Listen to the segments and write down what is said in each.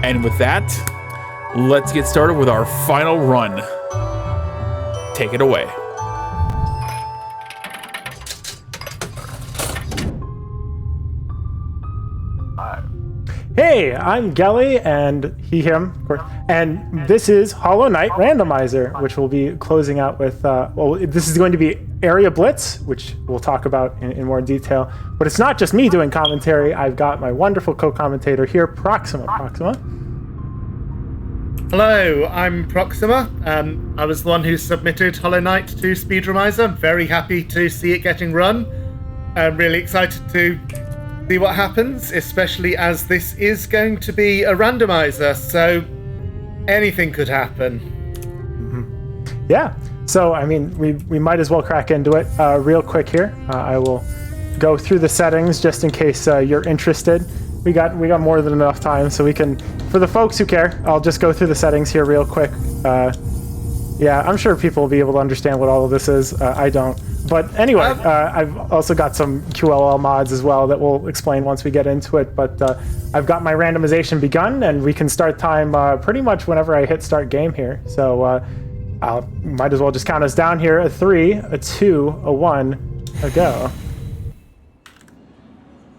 And with that, let's get started with our final run. Take it away. Hey, I'm Gelly, and he, him, of course, and this is Hollow Knight Randomizer, which we'll be closing out with, this is going to be Area Blitz, which we'll talk about in more detail, but it's not just me doing commentary. I've got my wonderful co-commentator here, Proxima. Hello, I'm Proxima. I was the one who submitted Hollow Knight to Speedromizer. I'm very happy to see it getting run. I'm really excited to see what happens, especially as this is going to be a randomizer, so anything could happen. Mm-hmm. Yeah, so I mean, we might as well crack into it real quick here. I will go through the settings just in case you're interested. We got more than enough time, so we can, for the folks who care, I'll just go through the settings here real quick. Yeah, I'm sure people will be able to understand what all of this is. I don't. But anyway, I've also got some QLL mods as well that we'll explain once we get into it. But I've got my randomization begun, and we can start time pretty much whenever I hit start game here. So I might as well just count us down here. A 3, a 2, a 1, a go.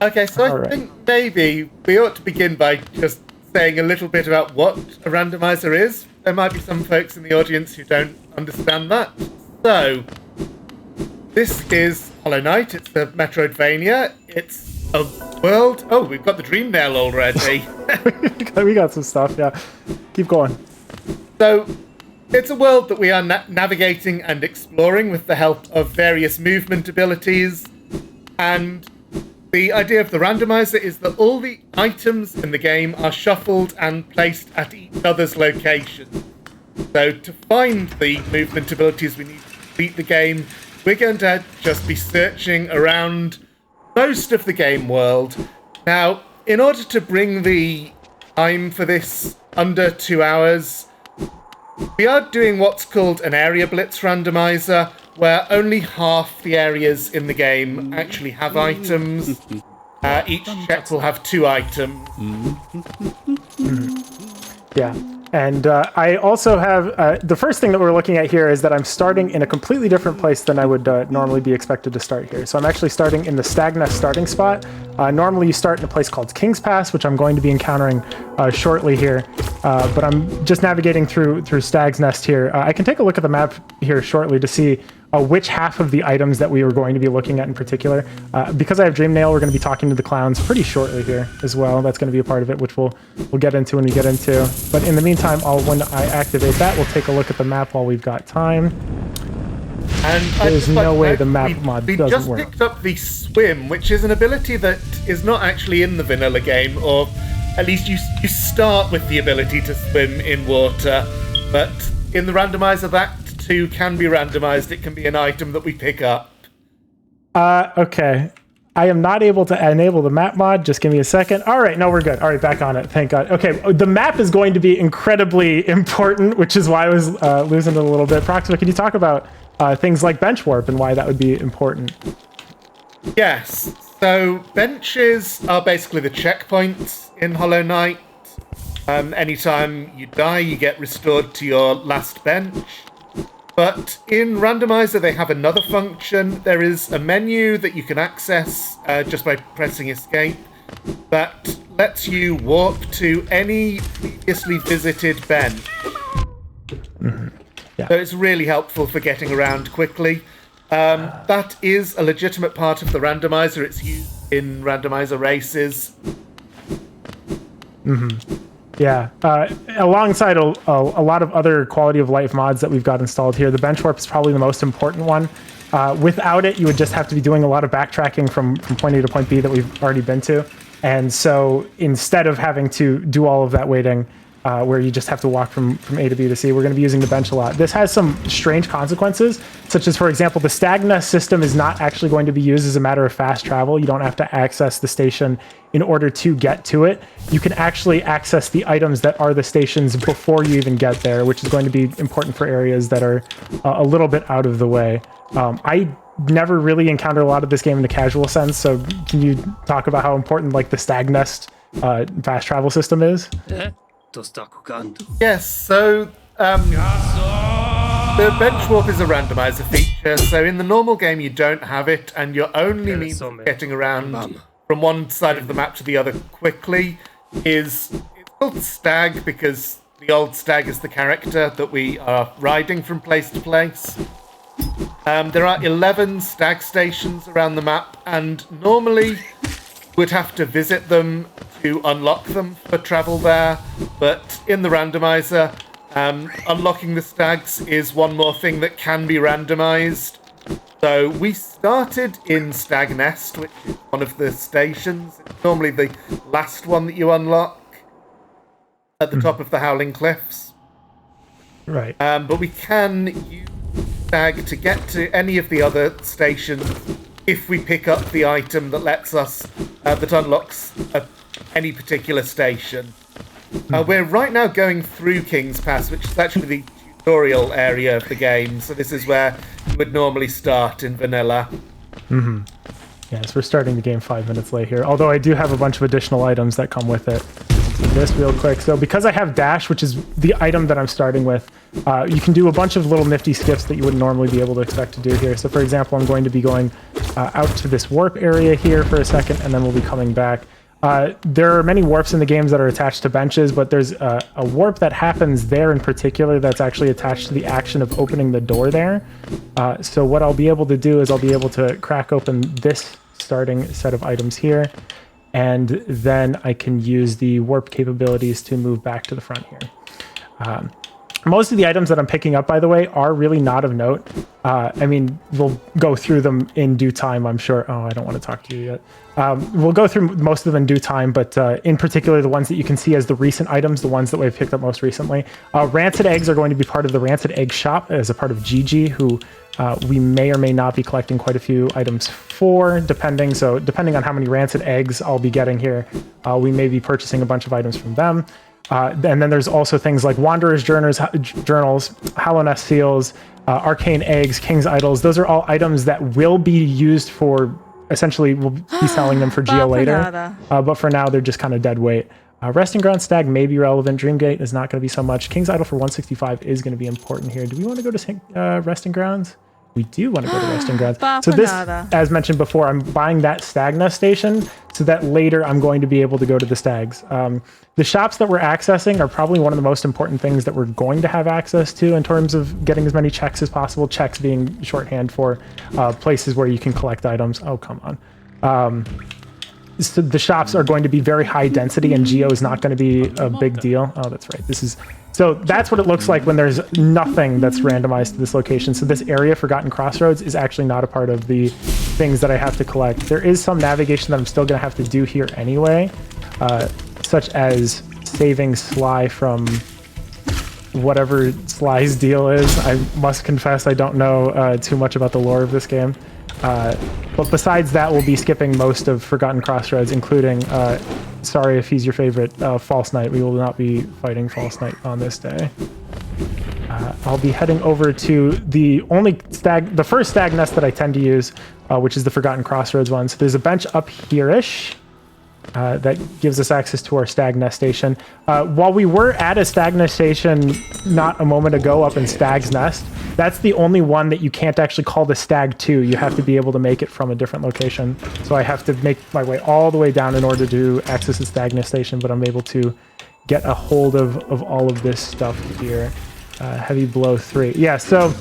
Okay, so I think maybe we ought to begin by just saying a little bit about what a randomizer is. There might be some folks in the audience who don't understand that. So, this is Hollow Knight. It's a Metroidvania. It's a world... Oh, we've got the dream nail already. We got some stuff, yeah. Keep going. So, it's a world that we are navigating and exploring with the help of various movement abilities. And the idea of the randomizer is that all the items in the game are shuffled and placed at each other's location. So to find the movement abilities we need to complete the game, we're going to just be searching around most of the game world. Now, in order to bring the time for this under 2 hours, we are doing what's called an area blitz randomizer, where only half the areas in the game actually have items. Each check will have 2 items. Yeah, and I also have, the first thing that we're looking at here is that I'm starting in a completely different place than I would normally be expected to start here. So I'm actually starting in the Stagness starting spot. Normally you start in a place called King's Pass, which I'm going to be encountering shortly here. But I'm just navigating through Stag's Nest here. I can take a look at the map here shortly to see which half of the items that we were going to be looking at in particular. Because I have Dream Nail, we're going to be talking to the clowns pretty shortly here as well. That's going to be a part of it, which we'll get into when we get into. But in the meantime, when I activate that, we'll take a look at the map while we've got time. And there's no way the map mod doesn't work. We just picked up the Swim, which is an ability that is not actually in the vanilla game, or at least you start with the ability to swim in water. But in the randomizer, that too can be randomized. It can be an item that we pick up. Okay. I am not able to enable the map mod. Just give me a second. All right, no, we're good. All right, back on it. Thank God. Okay, the map is going to be incredibly important, which is why I was losing it a little bit. Proxima, can you talk about things like bench warp and why that would be important? Yes. So benches are basically the checkpoints in Hollow Knight. Anytime you die, you get restored to your last bench. But in Randomizer, they have another function. There is a menu that you can access just by pressing escape that lets you warp to any previously visited bench. Mm-hmm. Yeah. So it's really helpful for getting around quickly. That is a legitimate part of the Randomizer. It's used in Randomizer races. Mm-hmm. Yeah, alongside a lot of other quality of life mods that we've got installed here, the bench warp is probably the most important one. Without it, you would just have to be doing a lot of backtracking from point A to point B that we've already been to. And so instead of having to do all of that waiting, where you just have to walk from A to B to C, we're going to be using the bench a lot. This has some strange consequences, such as, for example, the Stagna system is not actually going to be used as a matter of fast travel. You don't have to access the station in order to get to it. You can actually access the items that are the stations before you even get there, which is going to be important for areas that are a little bit out of the way. I never really encountered a lot of this game in the casual sense, so can you talk about how important like the Stagnest fast travel system is? Yes, so the bench warp is a randomizer feature, so in the normal game you don't have it, and your only means of getting around from one side of the map to the other quickly it's called Stag because the old Stag is the character that we are riding from place to place. There are 11 Stag stations around the map, and normally would have to visit them to unlock them for travel there, but in the randomizer, unlocking the stags is one more thing that can be randomized. So we started in Stag Nest, which is one of the stations. It's normally the last one that you unlock at the top of the Howling Cliffs. Right. But we can use Stag to get to any of the other stations if we pick up the item that lets us, that unlocks any particular station. We're right now going through King's Pass, which is actually the tutorial area of the game. So this is where you would normally start in vanilla. Mm-hmm. Yes, we're starting the game 5 minutes late here. Although I do have a bunch of additional items that come with it. This real quick. So because I have dash, which is the item that I'm starting with, you can do a bunch of little nifty skips that you wouldn't normally be able to expect to do here. So for example, I'm going to be going out to this warp area here for a second, and then we'll be coming back. There are many warps in the games that are attached to benches, but there's a warp that happens there in particular that's actually attached to the action of opening the door there. So what I'll be able to do is I'll be able to crack open this starting set of items here, and then I can use the warp capabilities to move back to the front here. Most of the items that I'm picking up, by the way, are really not of note. I mean, we'll go through them in due time, I'm sure. Oh, I don't want to talk to you yet. We'll go through most of them in due time, but in particular, the ones that you can see as the recent items, the ones that we've picked up most recently. Rancid eggs are going to be part of the Rancid Egg Shop as a part of Gigi, who we may or may not be collecting quite a few items for, depending. So depending on how many Rancid eggs I'll be getting here, we may be purchasing a bunch of items from them. And then there's also things like Wanderer's Journals, Hollow Nest Seals, Arcane Eggs, King's Idols. Those are all items that will be used for, essentially, we'll be selling them for Geo later. But for now, they're just kind of dead weight. Resting Ground Stag may be relevant. Dreamgate is not going to be so much. King's Idol for 165 is going to be important here. Do we want to go to Resting Grounds? We do want to go to Resting Grounds. So this, as mentioned before, I'm buying that Stag Nest station so that later I'm going to be able to go to the Stags. The shops that we're accessing are probably one of the most important things that we're going to have access to in terms of getting as many checks as possible. Checks being shorthand for places where you can collect items. Oh, come on. So the shops are going to be very high density, and geo is not going to be a big deal. Oh, that's right. So that's what it looks like when there's nothing that's randomized to this location. So this area, Forgotten Crossroads, is actually not a part of the things that I have to collect. There is some navigation that I'm still going to have to do here anyway, such as saving Sly from whatever Sly's deal is. I must confess I don't know too much about the lore of this game. But besides that, we'll be skipping most of Forgotten Crossroads, including, sorry if he's your favorite, False Knight. We will not be fighting False Knight on this day. I'll be heading over to the first Stag Nest that I tend to use, which is the Forgotten Crossroads one. So there's a bench up here-ish that gives us access to our Stag Nest station. While we were at a Stag Nest station not a moment ago up in Stag's Nest, that's the only one that you can't actually call the Stag 2. You have to be able to make it from a different location. So I have to make my way all the way down in order to access the Stag Nest station, but I'm able to get a hold of all of this stuff here. Heavy Blow 3. Yeah, so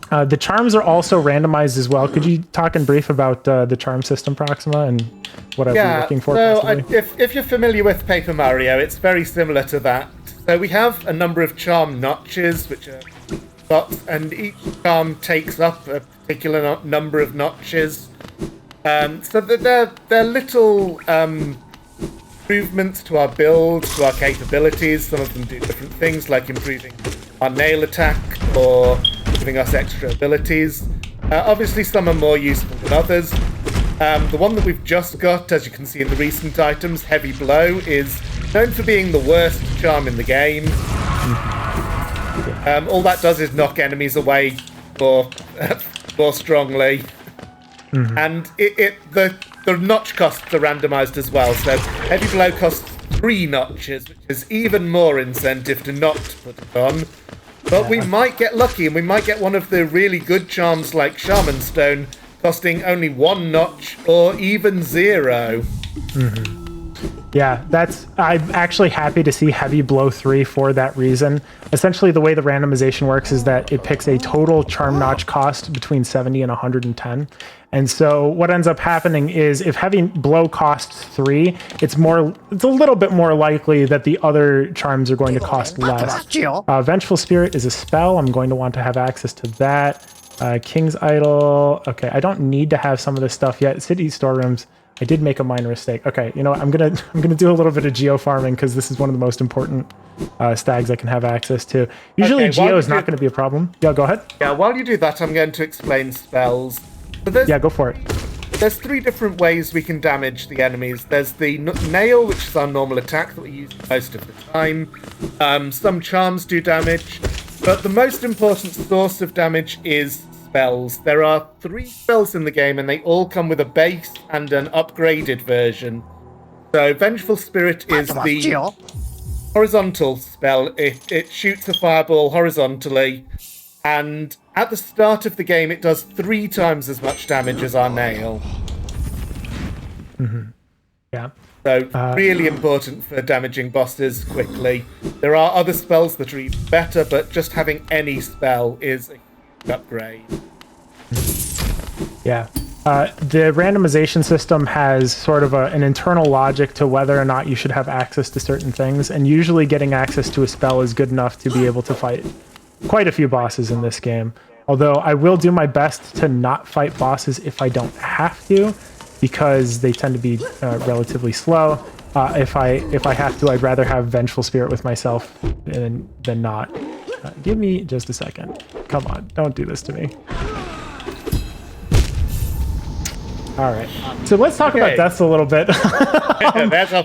the charms are also randomized as well. Could you talk in brief about the charm system, Proxima, and what I'd be looking for? So if you're familiar with Paper Mario, it's very similar to that. So we have a number of charm notches, which are dots, and each charm takes up a particular number of notches. So they're little improvements to our build, to our capabilities. Some of them do different things, like improving our nail attack or giving us extra abilities. Obviously, some are more useful than others. The one that we've just got, as you can see in the recent items, Heavy Blow, is known for being the worst charm in the game. All that does is knock enemies away more strongly. And the notch costs are randomized as well. So Heavy Blow costs 3 notches, which is even more incentive to not put it on. But we might get lucky, and we might get one of the really good charms like Shaman Stone, costing only 1 notch or even 0. Yeah, I'm actually happy to see Heavy Blow 3 for that reason. Essentially, the way the randomization works is that it picks a total charm notch cost between 70 and 110. And so what ends up happening is if Heavy Blow costs 3, it's a little bit more likely that the other charms are going to cost less. Vengeful Spirit is a spell. I'm going to want to have access to that. King's Idol. Okay, I don't need to have some of this stuff yet. City storerooms. I did make a minor mistake. Okay, you know what? I'm gonna do a little bit of geo farming because this is one of the most important stags I can have access to. Usually geo is not going to be a problem. Yeah, go ahead. Yeah, while you do that, I'm going to explain spells. So yeah, go for it. There's 3 different ways we can damage the enemies. There's the nail, which is our normal attack that we use most of the time. Some charms do damage, but the most important source of damage is spells. There are 3 spells in the game, and they all come with a base and an upgraded version. So Vengeful Spirit is the horizontal spell. It shoots a fireball horizontally, and at the start of the game it does 3 times as much damage as our nail. Yeah. So really important for damaging bosses quickly. There are other spells that are even better, but just having any spell is a upgrade. Yeah. The randomization system has sort of an internal logic to whether or not you should have access to certain things, and usually getting access to a spell is good enough to be able to fight quite a few bosses in this game. Although I will do my best to not fight bosses if I don't have to, because they tend to be relatively slow. If I have to, I'd rather have Vengeful Spirit with myself than not. Give me just a second. Come on, don't do this to me. All right. So let's talk about deaths a little bit.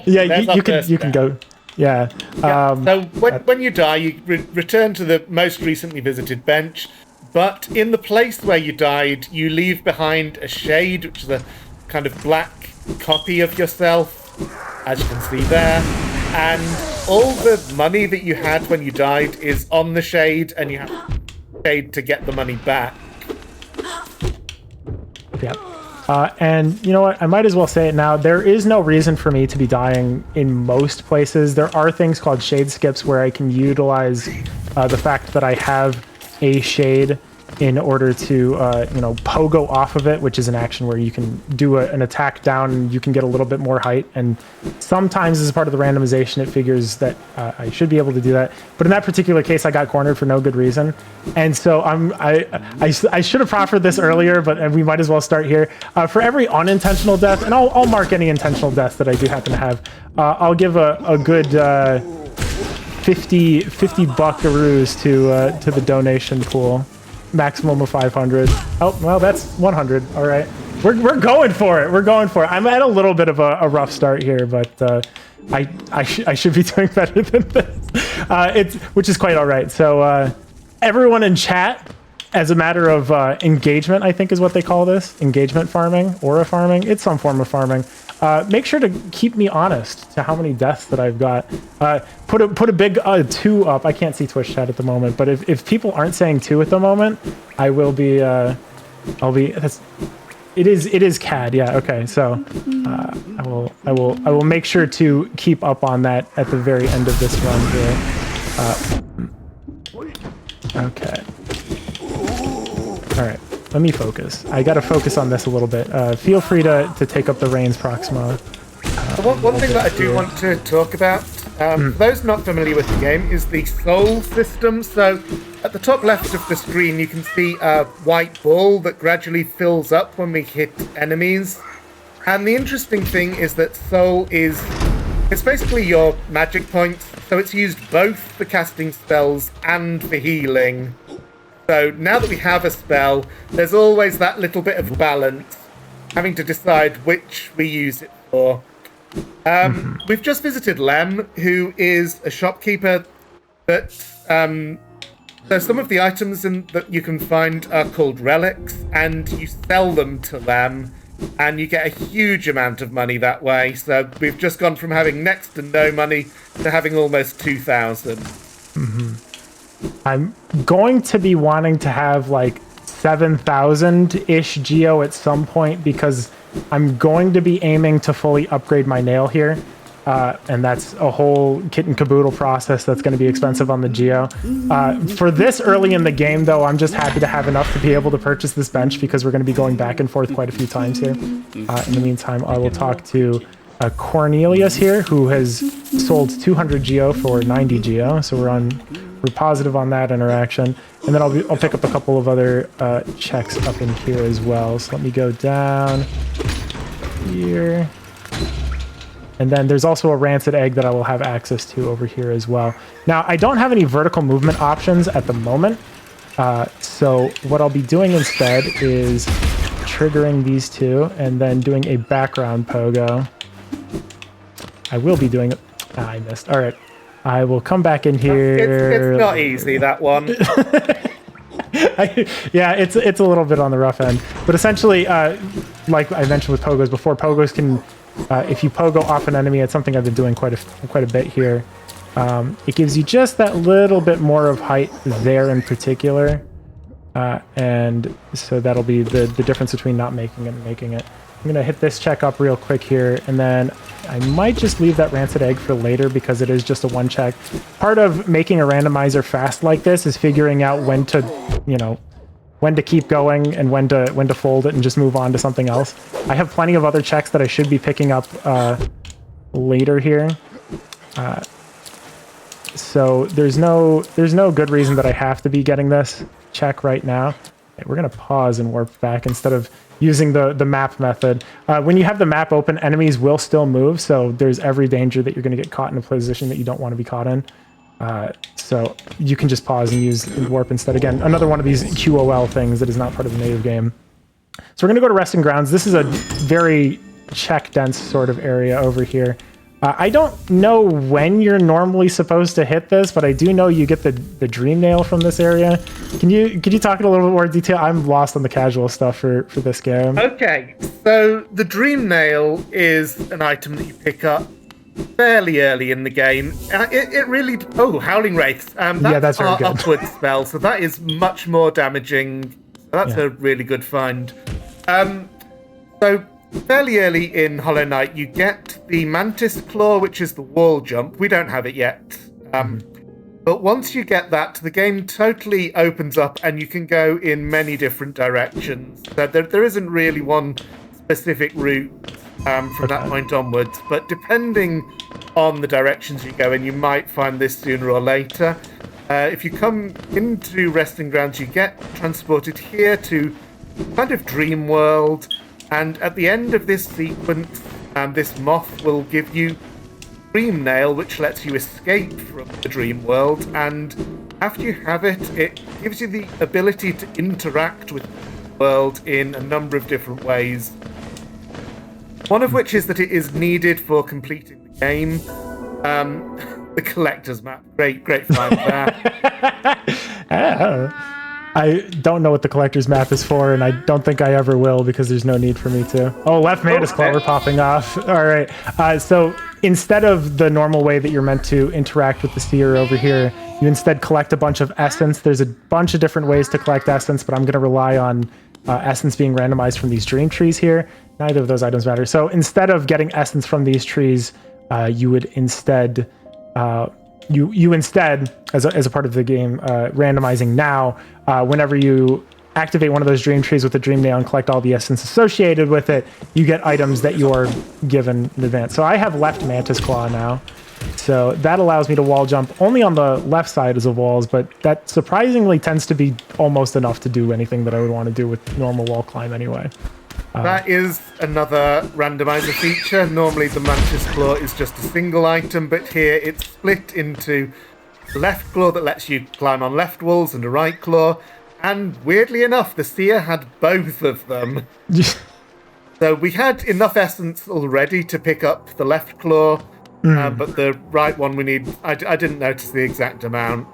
You can go. Yeah. So when you die, you return to the most recently visited bench, but in the place where you died, you leave behind a shade, which is a kind of black copy of yourself, as you can see there. And all the money that you had when you died is on the shade, and you have shade to get the money back. Yeah. And you know what? I might as well say it now. There is no reason for me to be dying in most places. There are things called shade skips where I can utilize the fact that I have a shade in order to, pogo off of it, which is an action where you can do an attack down and you can get a little bit more height. And sometimes as part of the randomization, it figures that I should be able to do that. But in that particular case, I got cornered for no good reason. And so I should have proffered this earlier, but we might as well start here. For every unintentional death, and I'll mark any intentional death that I do happen to have, I'll give a good 50 buckaroos to the donation pool. Maximum of 500. Oh, well, that's 100. All right. We're going for it. We're going for it. I'm at a little bit of a rough start here, but I should be doing better than this. Which is quite all right. So everyone in chat, as a matter of engagement, I think is what they call this. Engagement farming, aura farming. It's some form of farming. Make sure to keep me honest to how many deaths that I've got. Put a big 2 up. I can't see Twitch chat at the moment, but if people aren't saying 2 at the moment, I will be. It is CAD. Yeah. Okay. So I will make sure to keep up on that at the very end of this run here. Okay. All right. Let me focus. I got to focus on this a little bit. Feel free to take up the reins, Proxima. One thing that I do want to talk about, for those not familiar with the game, is the soul system. So at the top left of the screen, you can see a white ball that gradually fills up when we hit enemies. And the interesting thing is that soul it's basically your magic points. So it's used both for casting spells and for healing. So now that we have a spell, there's always that little bit of balance, having to decide which we use it for. We've just visited Lem, who is a shopkeeper, but so some of the items that you can find are called relics, and you sell them to Lem and you get a huge amount of money that way. So we've just gone from having next to no money to having almost 2,000. I'm going to be wanting to have like 7,000-ish geo at some point because I'm going to be aiming to fully upgrade my nail here. And that's a whole kit and caboodle process that's going to be expensive on the geo. For this early in the game, though, I'm just happy to have enough to be able to purchase this bench because we're going to be going back and forth quite a few times here. In the meantime, I will talk to Cornelius here, who has sold 200 geo for 90 geo. So we're positive on that interaction. And then I'll pick up a couple of other checks up in here as well. So let me go down here. And then there's also a rancid egg that I will have access to over here as well. Now, I don't have any vertical movement options at the moment. So what I'll be doing instead is triggering these two and then doing a background pogo. I will be doing it. I missed. All right. I will come back in here. It's not easy, that one. Yeah, it's a little bit on the rough end. But essentially, like I mentioned with pogos before, pogos can... if you pogo off an enemy, it's something I've been doing quite a bit here. It gives you just that little bit more of height there in particular. And so that'll be the difference between not making it and making it. I'm going to hit this check up real quick here, and then I might just leave that rancid egg for later because it is just a one check. Part of making a randomizer fast like this is figuring out when to, when to keep going and when to fold it and just move on to something else. I have plenty of other checks that I should be picking up later here. So there's no good reason that I have to be getting this check right now. Okay, we're gonna pause and warp back instead of using the map method. When you have the map open, enemies will still move, so there's every danger that you're gonna get caught in a position that you don't want to be caught in. So you can just pause and use warp instead. Again, another one of these QOL things that is not part of the native game. So we're going to go to Resting Grounds. This is a very check-dense sort of area over here. I don't know when you're normally supposed to hit this, but I do know you get the Dream Nail from this area. Can you talk in a little bit more detail? I'm lost on the casual stuff for this game. Okay, so the Dream Nail is an item that you pick up fairly early in the game. It really... Oh, Howling Wraiths. That's very our good. upward spell, so that is much more damaging. So that's a really good find. So fairly early in Hollow Knight, you get the Mantis Claw, which is the wall jump. We don't have it yet. But once you get that, the game totally opens up and you can go in many different directions. So there isn't really one specific route from that point onwards, but depending on the directions you go in, you might find this sooner or later. If you come into Resting Grounds, you get transported here to kind of Dream World, and at the end of this sequence, this moth will give you Dream Nail, which lets you escape from the Dream World, and after you have it, it gives you the ability to interact with the world in a number of different ways. One of which is that it is needed for completing the game. The collector's map. Great find there. I don't know what the collector's map is for, and I don't think I ever will because there's no need for me to. Oh, left Mantis Claw, we're popping off. All right. So instead of the normal way that you're meant to interact with the seer over here, you instead collect a bunch of essence. There's a bunch of different ways to collect essence, but I'm going to rely on essence being randomized from these dream trees here. Neither of those items matter. So instead of getting essence from these trees, you would instead, you instead, as a part of the game, randomizing now, whenever you activate one of those dream trees with the Dream Nail and collect all the essence associated with it, you get items that you are given in advance. So I have left Mantis Claw now. So that allows me to wall jump only on the left side of the walls, but that surprisingly tends to be almost enough to do anything that I would want to do with normal wall climb anyway. That is another randomizer feature. Normally the Mantis Claw is just a single item, but here it's split into a left claw that lets you climb on left walls and a right claw. And weirdly enough, the Seer had both of them. So we had enough essence already to pick up the left claw, but the right one we need... I didn't notice the exact amount.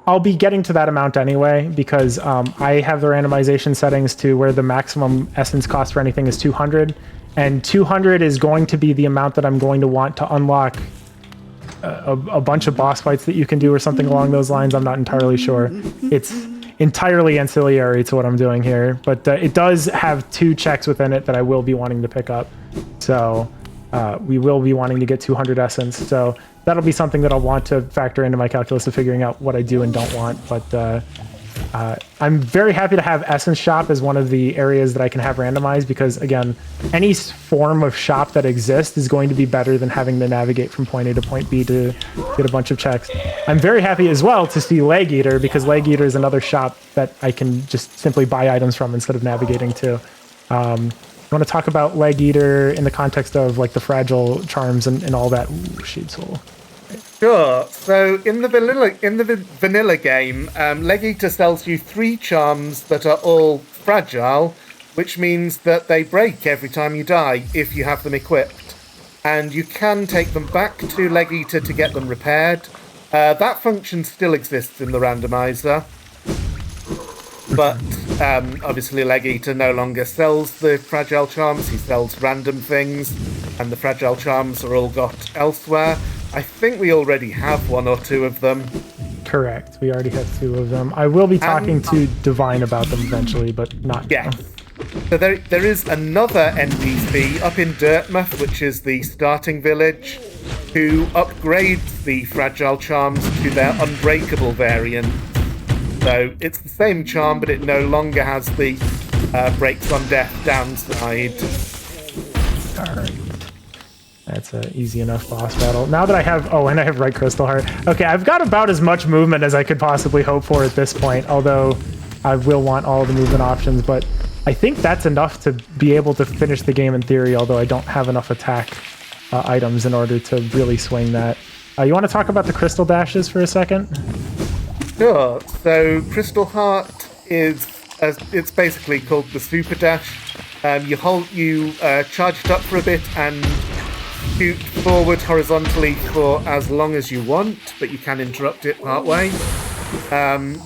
I'll be getting to that amount anyway, because I have the randomization settings to where the maximum essence cost for anything is 200, and 200 is going to be the amount that I'm going to want to unlock a bunch of boss fights that you can do or something along those lines. I'm not entirely sure. It's entirely ancillary to what I'm doing here, but it does have 2 checks within it that I will be wanting to pick up. So we will be wanting to get 200 essence. So that'll be something that I'll want to factor into my calculus of figuring out what I do and don't want. But I'm very happy to have Essence Shop as one of the areas that I can have randomized, because again, any form of shop that exists is going to be better than having to navigate from point A to point B to get a bunch of checks. I'm very happy as well to see Leg Eater, because Leg Eater is another shop that I can just simply buy items from instead of navigating to. I want to talk about Leg Eater in the context of like the fragile charms and all that. Ooh, Shade Soul. Sure. So in the vanilla game, Leg Eater sells you 3 charms that are all fragile, which means that they break every time you die if you have them equipped, and you can take them back to Leg Eater to get them repaired. That function still exists in the randomizer, but obviously Leg Eater no longer sells the fragile charms. He sells random things, and the fragile charms are all got elsewhere. I think we already have 1 or 2 of them. Correct. We already have 2 of them. I will be talking to Divine about them eventually, but not now. So there is another NPC up in Dirtmouth, which is the starting village, who upgrades the fragile charms to their unbreakable variant. So it's the same charm, but it no longer has the breaks on death downside. Alright. That's an easy enough boss battle. Now that I have... Oh, and I have Right Crystal Heart. Okay, I've got about as much movement as I could possibly hope for at this point, although I will want all the movement options, but I think that's enough to be able to finish the game in theory, although I don't have enough attack items in order to really swing that. You want to talk about the Crystal Dashes for a second? Sure. So Crystal Heart is... it's basically called the Super Dash. You charge it up for a bit and shoot forward horizontally for as long as you want, but you can interrupt it partway. And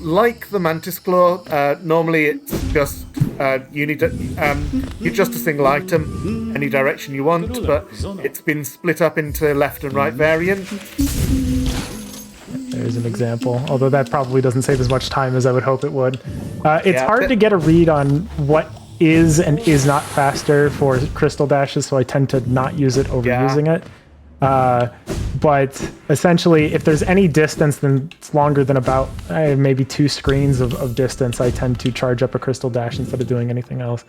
like the Mantis Claw, normally it's just you're just a single item, any direction you want, but it's been split up into left and right variant. There's an example, although that probably doesn't save as much time as I would hope it would. It's hard to get a read on what is and is not faster for Crystal Dashes, so I tend to not use it over using it. But essentially, if there's any distance that's longer than about maybe 2 screens of distance, I tend to charge up a Crystal Dash instead of doing anything else.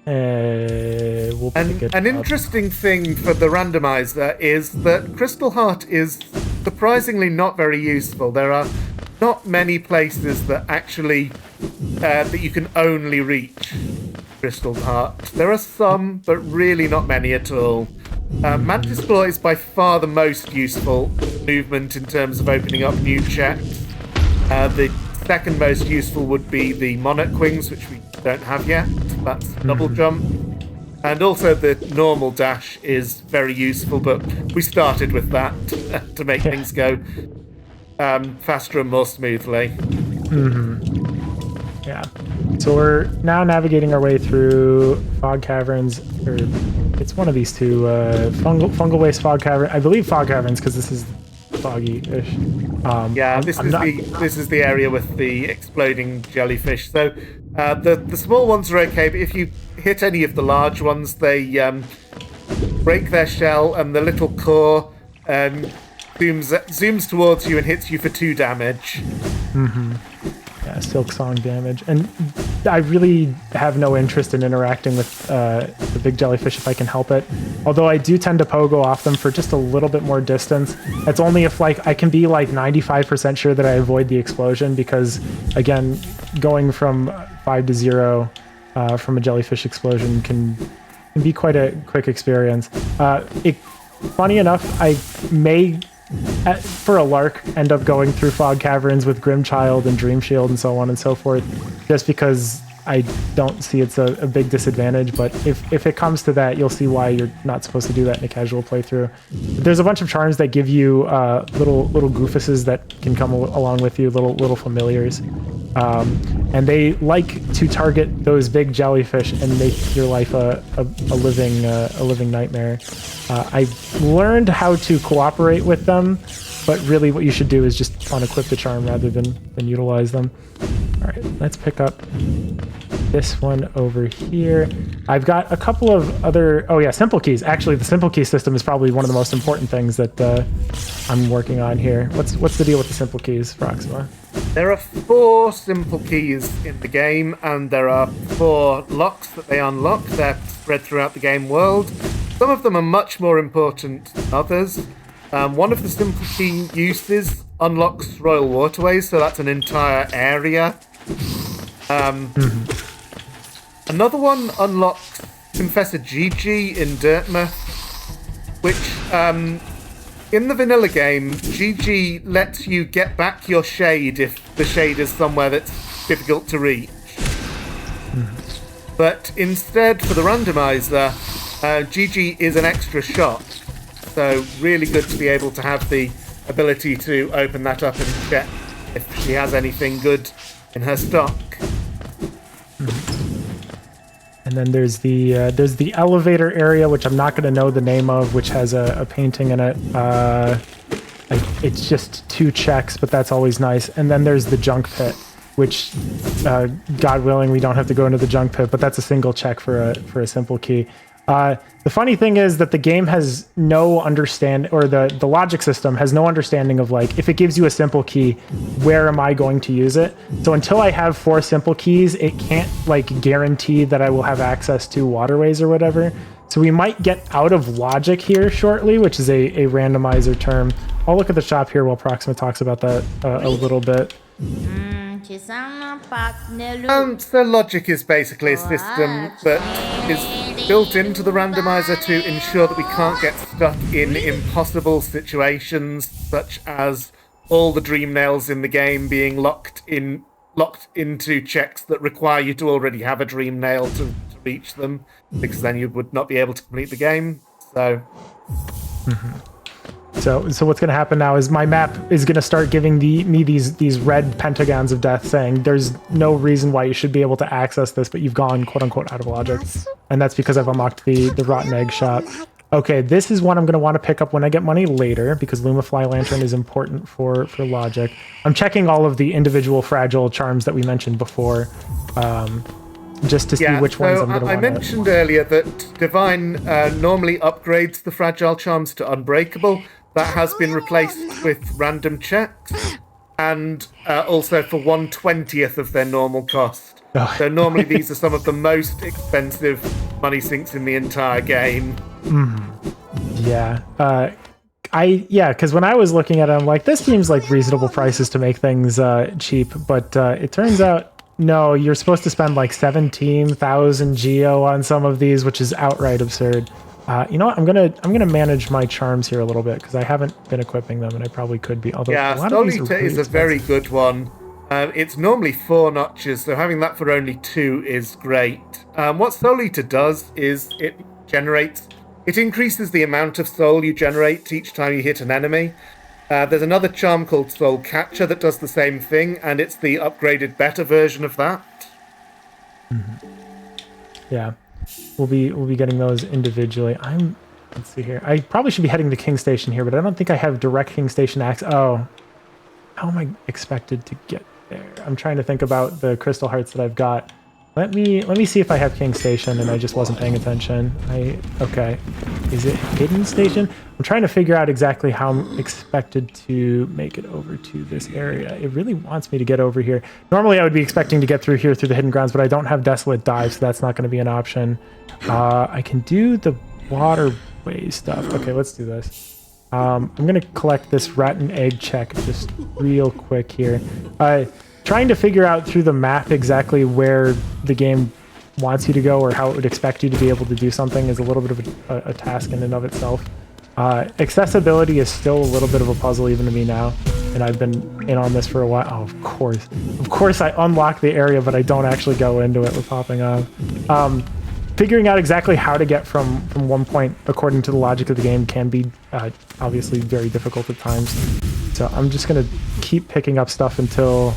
We'll pick it An up. interesting thing for the randomizer is that Crystal Heart is surprisingly not very useful. There are not many places that actually that you can only reach Crystal Heart. There are some, but really not many at all. Mantis Claw is by far the most useful movement in terms of opening up new checks. The second most useful would be the Monarch Wings, which we don't have yet. That's double jump. And also the normal dash is very useful, but we started with that to make things go faster and more smoothly. Yeah. So we're now navigating our way through Fog Caverns, or it's one of these 2, Fungal Waste Fog Cavern. I believe Fog Caverns, because this is foggy-ish. This is the area with the exploding jellyfish. So the small ones are okay, but if you hit any of the large ones, they break their shell, and the little core zooms towards you and hits you for 2 damage. Yeah, Silk Song damage. And I really have no interest in interacting with the big jellyfish if I can help it. Although I do tend to pogo off them for just a little bit more distance. It's only if like I can be like 95% sure that I avoid the explosion, because again, going from 5 to 0 from a jellyfish explosion can be quite a quick experience. Funny enough, I may, for a lark, end up going through Fog Caverns with Grimchild and Dream Shield and so on and so forth, just because I don't see it's a big disadvantage, but if it comes to that, you'll see why you're not supposed to do that in a casual playthrough. There's a bunch of charms that give you little goofuses that can come along with you, little familiars. And they like to target those big jellyfish and make your life a living nightmare. I've learned how to cooperate with them, but really what you should do is just unequip the charm rather than utilize them. All right, let's pick up this one over here. I've got a couple of other, oh yeah, simple keys. Actually, the simple key system is probably one of the most important things that I'm working on here. What's the deal with the simple keys, Proxima? There are 4 simple keys in the game, and there are 4 locks that they unlock. They're spread throughout the game world. Some of them are much more important than others. One of the simple key uses unlocks royal waterways, so that's an entire area. Another one unlocks Confessor Gigi in Dirtmouth, which in the vanilla game, Gigi lets you get back your shade if the shade is somewhere that's difficult to reach. But instead, for the randomizer, Gigi is an extra shot. So really good to be able to have the ability to open that up and check if she has anything good in her stock. And then there's the elevator area, which I'm not going to know the name of, which has a painting in it. It's just 2 checks, but that's always nice. And then there's the junk pit, which, God willing, we don't have to go into the junk pit, but that's a single check for a simple key. The funny thing is that the game has no understanding, or the logic system has no understanding of, like, if it gives you a simple key, where am I going to use it? So until I have 4 simple keys, it can't, like, guarantee that I will have access to waterways or whatever. So we might get out of logic here shortly, which is a randomizer term. I'll look at the shop here while Proxima talks about that a little bit. So logic is basically a system that is built into the randomizer to ensure that we can't get stuck in impossible situations, such as all the dream nails in the game being locked into checks that require you to already have a dream nail to reach them, because then you would not be able to complete the game. So So what's going to happen now is my map is going to start giving me these red pentagons of death, saying there's no reason why you should be able to access this, but you've gone quote unquote out of logic, and that's because I've unlocked the rotten egg shop. Okay, this is one I'm going to want to pick up when I get money later, because Lumafly Lantern is important for logic. I'm checking all of the individual fragile charms that we mentioned before, just to see which ones I'm going to want. I mentioned earlier that Divine normally upgrades the fragile charms to unbreakable. That has been replaced with random checks, and also for 1/20th of their normal cost. Oh. So normally these are some of the most expensive money sinks in the entire game. Yeah. Because when I was looking at it, I'm like, this seems like reasonable prices to make things cheap, but it turns out, no, you're supposed to spend like 17,000 geo on some of these, which is outright absurd. You know what? I'm gonna manage my charms here a little bit, because I haven't been equiping them, and I probably could be. Although a lot of these are really is a very good one. It's normally 4 notches, so having that for only 2 is great. What Soul Eater does is it increases the amount of soul you generate each time you hit an enemy. There's another charm called Soul Catcher that does the same thing, and it's the upgraded beta version of that. Yeah. We'll be getting those individually. Let's see here. I probably should be heading to King Station here, but I don't think I have direct King Station access. Oh, how am I expected to get there? I'm trying to think about the crystal hearts that I've got. Let me see if I have King Station and I just wasn't paying attention. Okay. Is it Hidden Station? I'm trying to figure out exactly how I'm expected to make it over to this area. It really wants me to get over here. Normally I would be expecting to get through here through the hidden grounds, but I don't have Desolate Dive, so that's not going to be an option. I can do the waterway stuff. Okay, let's do this. I'm going to collect this rotten egg check just real quick here. Trying to figure out through the map exactly where the game wants you to go, or how it would expect you to be able to do something, is a little bit of a task in and of itself. Accessibility is still a little bit of a puzzle even to me now. and I've been in on this for a while. Oh, of course, I unlock the area, but I don't actually go into it with popping off. Figuring out exactly how to get from one point according to the logic of the game can be obviously very difficult at times. So I'm just gonna keep picking up stuff until,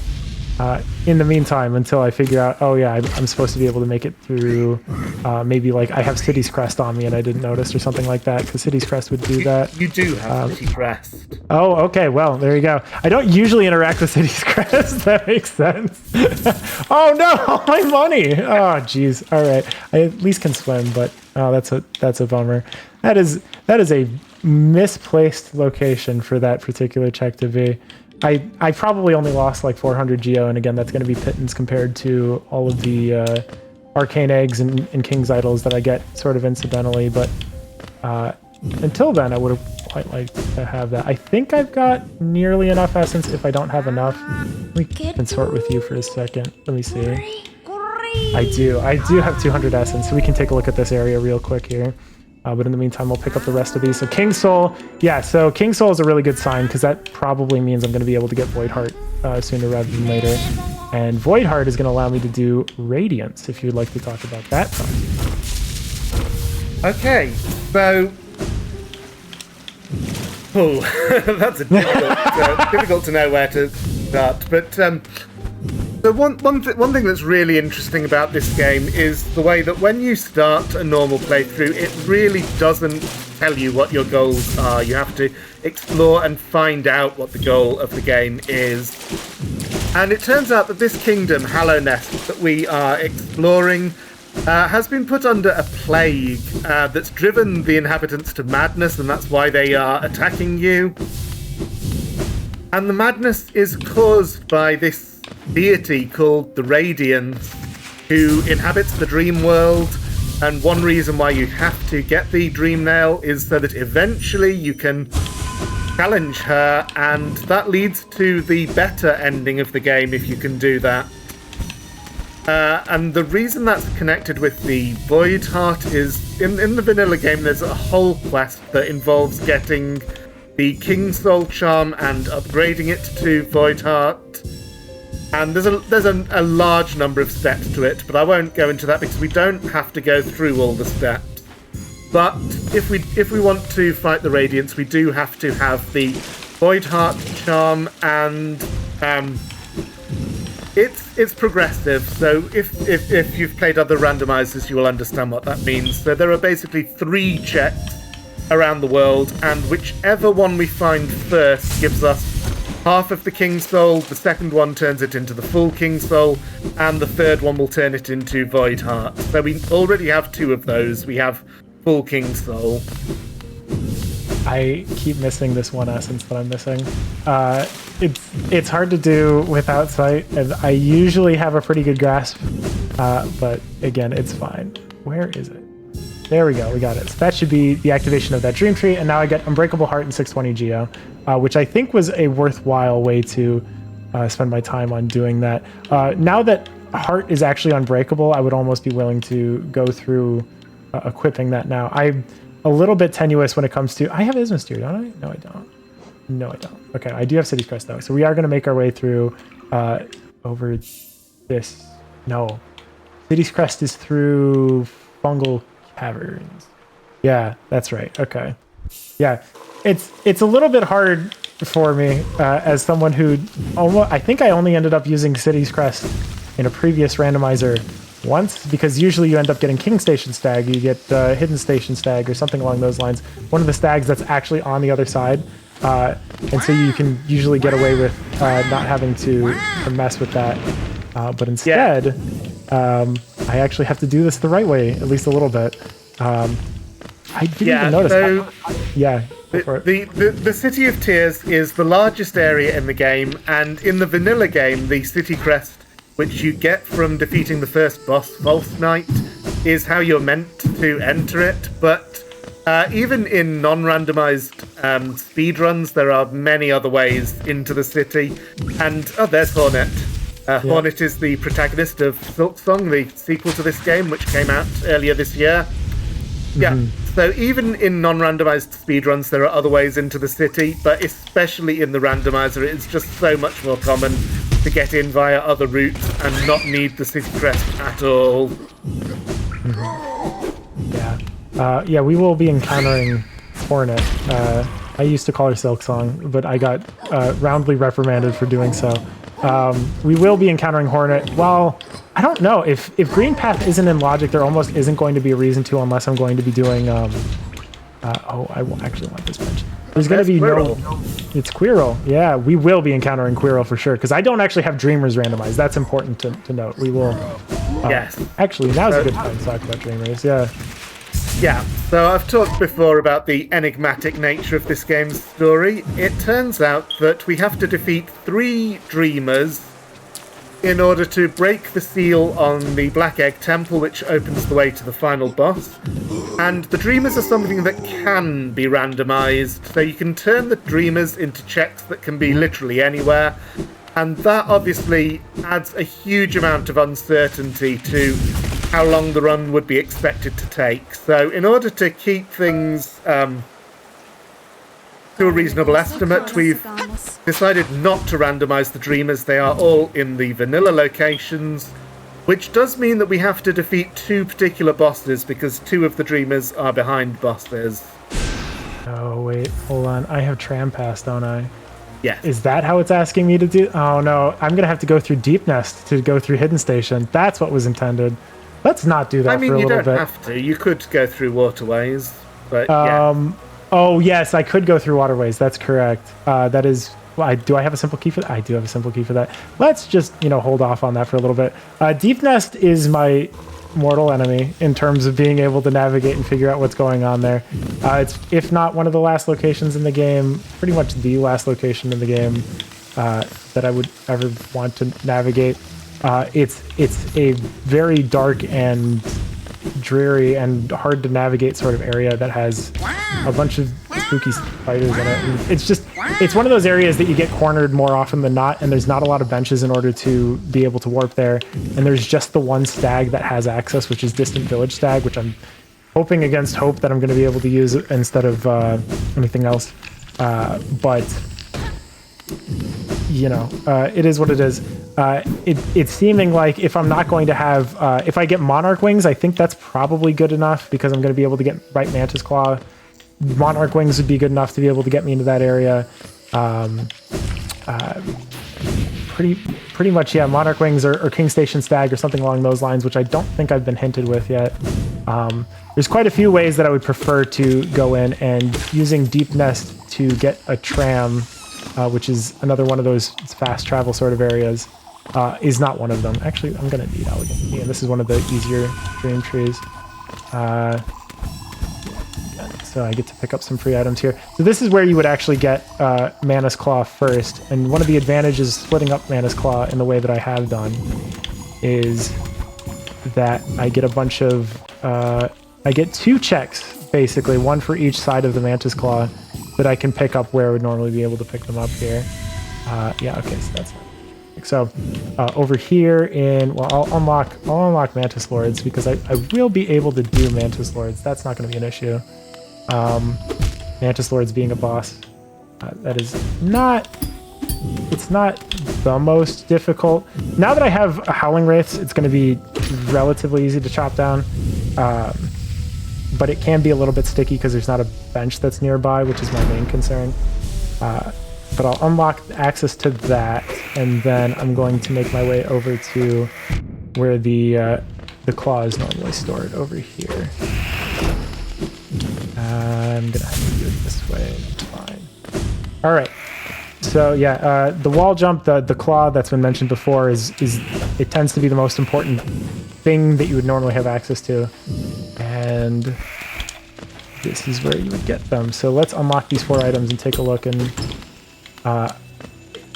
in the meantime, until I figure out, oh yeah, I'm supposed to be able to make it through, maybe like I have City's Crest on me and I didn't notice or something like that, because City's Crest would do that. You do have City's Crest. Oh, okay, well, there you go. I don't usually interact with City's Crest, that makes sense. Oh no, my money! Oh, jeez, all right. I at least can swim, but oh, that's a bummer. That is a misplaced location for that particular check to be. I probably only lost like 400 geo, and again, that's going to be pittance compared to all of the arcane eggs and king's idols that I get sort of incidentally, but until then, I would have quite liked to have that. I think I've got nearly enough essence. If I don't have enough, we can sort with you for a second. Let me see. I do have 200 essence, so we can take a look at this area real quick here. But in the meantime, we'll pick up the rest of these. So King Soul, yeah, so King Soul is a really good sign, because that probably means I'm going to be able to get Void Heart sooner rather than later. And Void Heart is going to allow me to do Radiance, if you'd like to talk about that. Okay, so... Oh, that's a difficult to know where to start. But so one thing that's really interesting about this game is the way that when you start a normal playthrough, it really doesn't tell you what your goals are. You have to explore and find out what the goal of the game is. And it turns out that this kingdom, Hallownest, that we are exploring, has been put under a plague that's driven the inhabitants to madness, and that's why they are attacking you. And the madness is caused by this deity called the Radiance, who inhabits the dream world, and one reason why you have to get the dream nail is so that eventually you can challenge her, and that leads to the better ending of the game if you can do that. And the reason that's connected with the Void Heart is in the vanilla game there's a whole quest that involves getting the King Soul Charm and upgrading it to Void Heart. And there's a large number of steps to it, but I won't go into that because we don't have to go through all the steps. But if we want to fight the Radiance, we do have to have the Void Heart Charm, and it's progressive. So if you've played other randomizers, you will understand what that means. So there are basically 3 checks around the world, and whichever one we find first gives us half of the King Soul, the second one turns it into the full King Soul, and the third one will turn it into Void Heart. So we already have 2 of those. We have full King Soul. I keep missing this one essence that I'm missing. It's hard to do without sight, and I usually have a pretty good grasp, but again, it's fine. Where is it? There we go, we got it. So that should be the activation of that Dream Tree, and now I get Unbreakable Heart and 620 Geo, which I think was a worthwhile way to spend my time on doing that. Now that Heart is actually unbreakable, I would almost be willing to go through equipping that now. I'm a little bit tenuous when it comes to... I have Ismasteer, don't I? No, I don't. No, I don't. Okay, I do have City's Crest, though. So we are going to make our way through over this... No. City's Crest is through Fungal Caverns. Yeah, that's right. Okay. Yeah, it's a little bit hard for me as someone who almost... I think I only ended up using City's Crest in a previous randomizer once, because usually you end up getting King Station Stag, you get Hidden Station Stag or something along those lines. One of the stags that's actually on the other side. And so you can usually get away with not having to mess with that. But instead, I actually have to do this the right way, at least a little bit. I didn't even notice. So yeah. The City of Tears is the largest area in the game, and in the vanilla game, the City Crest, which you get from defeating the first boss, False Knight, is how you're meant to enter it. But even in non-randomized speedruns, there are many other ways into the city. And, oh, there's Hornet. Hornet is the protagonist of Silk Song, the sequel to this game, which came out earlier this year. Yeah, so even in non-randomized speedruns, there are other ways into the city, but especially in the randomizer, it is just so much more common to get in via other routes and not need the city crest at all. Yeah, we will be encountering Hornet. I used to call her Silksong, but I got roundly reprimanded for doing so. We will be encountering Hornet. Well, I don't know. If Green Path isn't in logic, there almost isn't going to be a reason to unless I'm going to be doing... I actually want this bench. There's going to be Quirrell. It's Quirrell. Yeah, we will be encountering Quirrell for sure, because I don't actually have Dreamers randomized. That's important to note. We will... Yes. Actually, now's a good time to talk about Dreamers, yeah. Yeah, so I've talked before about the enigmatic nature of this game's story. It turns out that we have to defeat 3 Dreamers in order to break the seal on the Black Egg Temple, which opens the way to the final boss. And the Dreamers are something that can be randomized, so you can turn the Dreamers into checks that can be literally anywhere, and that obviously adds a huge amount of uncertainty to how long the run would be expected to take. So in order to keep things to a reasonable estimate, we've decided not to randomize the Dreamers. They are all in the vanilla locations, which does mean that we have to defeat 2 particular bosses because 2 of the Dreamers are behind bosses. Oh, wait, hold on. I have Tram Pass, don't I? Yeah. Is that how it's asking me to do? Oh, no. I'm going to have to go through Deep Nest to go through Hidden Station. That's what was intended. Let's not do that for a little bit. I mean, you don't have to. You could go through waterways, but yeah. Oh, yes, I could go through waterways. That's correct. That is... Well, do I have a simple key for that? I do have a simple key for that. Let's just, hold off on that for a little bit. Deep Nest is my mortal enemy in terms of being able to navigate and figure out what's going on there. It's, if not one of the last locations in the game, pretty much the last location in the game that I would ever want to navigate. It's a very dark and dreary and hard to navigate sort of area that has a bunch of spooky spiders in it. And it's one of those areas that you get cornered more often than not, and there's not a lot of benches in order to be able to warp there. And there's just the one stag that has access, which is Distant Village Stag, which I'm hoping against hope that I'm going to be able to use instead of anything else. But it is what it is. It's seeming like if I'm not going to have, if I get Monarch Wings, I think that's probably good enough because I'm going to be able to get Bright Mantis Claw. Monarch Wings would be good enough to be able to get me into that area. Pretty much, yeah, Monarch Wings or King Station Stag or something along those lines, which I don't think I've been hinted with yet. There's quite a few ways that I would prefer to go in, and using Deep Nest to get a tram, which is another one of those fast travel sort of areas, is not one of them. Actually, I'm going to need Elegant, and this is one of the easier dream trees. So I get to pick up some free items here. So this is where you would actually get Manus Claw first, and one of the advantages splitting up Manus Claw in the way that I have done is that I get a bunch of... I get 2 checks, basically, one for each side of the Mantis Claw, that I can pick up where I would normally be able to pick them up here. Yeah, okay, so that's it. So over here I'll unlock Mantis Lords because I will be able to do Mantis Lords. That's not going to be an issue. Mantis Lords being a boss, that is not... It's not the most difficult. Now that I have a Howling Wraiths, it's going to be relatively easy to chop down. But it can be a little bit sticky because there's not a bench that's nearby, which is my main concern. But I'll unlock access to that, and then I'm going to make my way over to where the claw is normally stored over here. I'm gonna have to do it this way. It's fine. All right. So yeah, the wall jump, the claw that's been mentioned before is it tends to be the most important thing that you would normally have access to, and this is where you would get them. So let's unlock these 4 items and take a look. And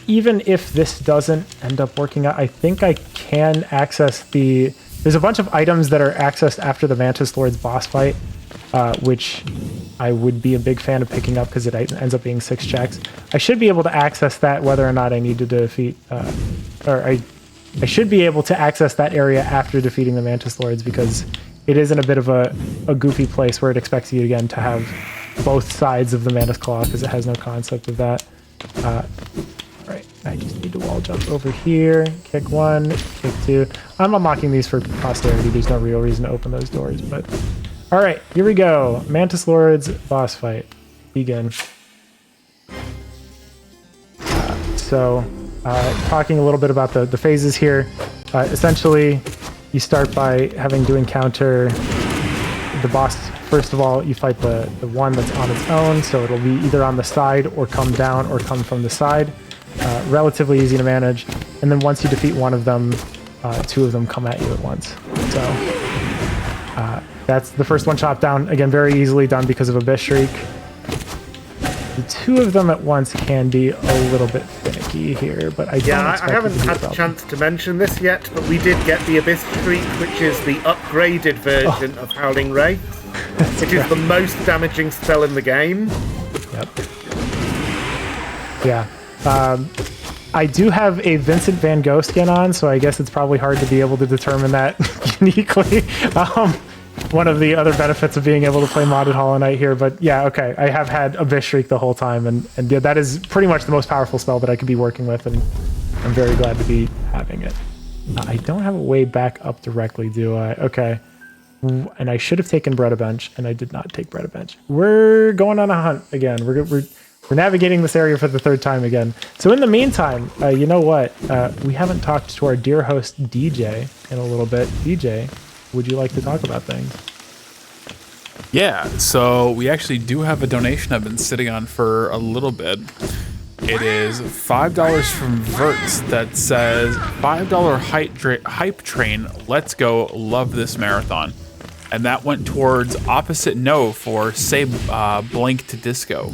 even if this doesn't end up working out, I think I can access the... There's a bunch of items that are accessed after the Mantis Lord's boss fight, which I would be a big fan of picking up because it ends up being 6 checks. I should be able to access that whether or not I need to defeat... I should be able to access that area after defeating the Mantis Lords because it is in a bit of a goofy place where it expects you again to have both sides of the Mantis Claw because it has no concept of that. Right, I just need to wall jump over here, kick 1, kick 2. I'm unlocking these for posterity. There's no real reason to open those doors, but all right, here we go. Mantis Lords boss fight. Begin. Talking a little bit about the phases here. Essentially, you start by having to encounter the boss. First of all, you fight the one that's on its own, so it'll be either on the side or come down or come from the side. Relatively easy to manage. And then once you defeat one of them, 2 of them come at you at once. So that's the first one chopped down. Again, very easily done because of Abyss Shriek. The 2 of them at once can be a little bit finicky here, but I haven't had the chance to mention this yet, but we did get the Abyss Shriek, which is the upgraded version of Howling Ray. It is the most damaging spell in the game. Yep. Yeah. I do have a Vincent Van Gogh skin on, so I guess it's probably hard to be able to determine that uniquely. One of the other benefits of being able to play modded Hollow Knight here, but yeah, okay. I have had Abyss Shriek the whole time, and yeah, that is pretty much the most powerful spell that I could be working with, and I'm very glad to be having it. I don't have a way back up directly, do I? Okay. And I should have taken Bread a Bench, and I did not take Bread a Bench. We're going on a hunt again. We're navigating this area for the 3rd time again. So in the meantime, you know what? We haven't talked to our dear host DJ in a little bit. DJ, would you like to talk about things? Yeah, so we actually do have a donation I've been sitting on for a little bit. It is $5 from Verts that says, $5 hype train, let's go, love this marathon. And that went towards Opposite No for Say Blink to Disco.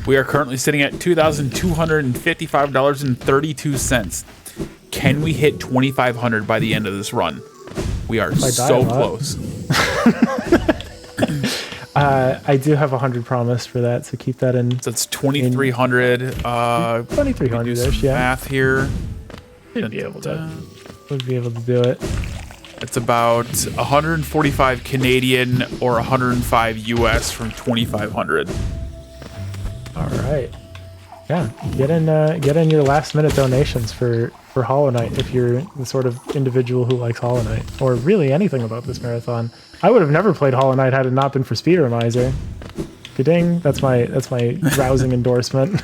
We are currently sitting at $2,255.32. Can we hit 2,500 by the end of this run? We are so close. I do have 100 promised for that, so keep that in. So it's 2,300. 2,300-ish, yeah. Math here. Would be able to do it. It's about 145 Canadian or 105 US from 2,500. All right. Yeah, get in your last minute donations for Hollow Knight if you're the sort of individual who likes Hollow Knight, or really anything about this marathon. I would have never played Hollow Knight had it not been for Speedromizer. Ding, that's my rousing endorsement.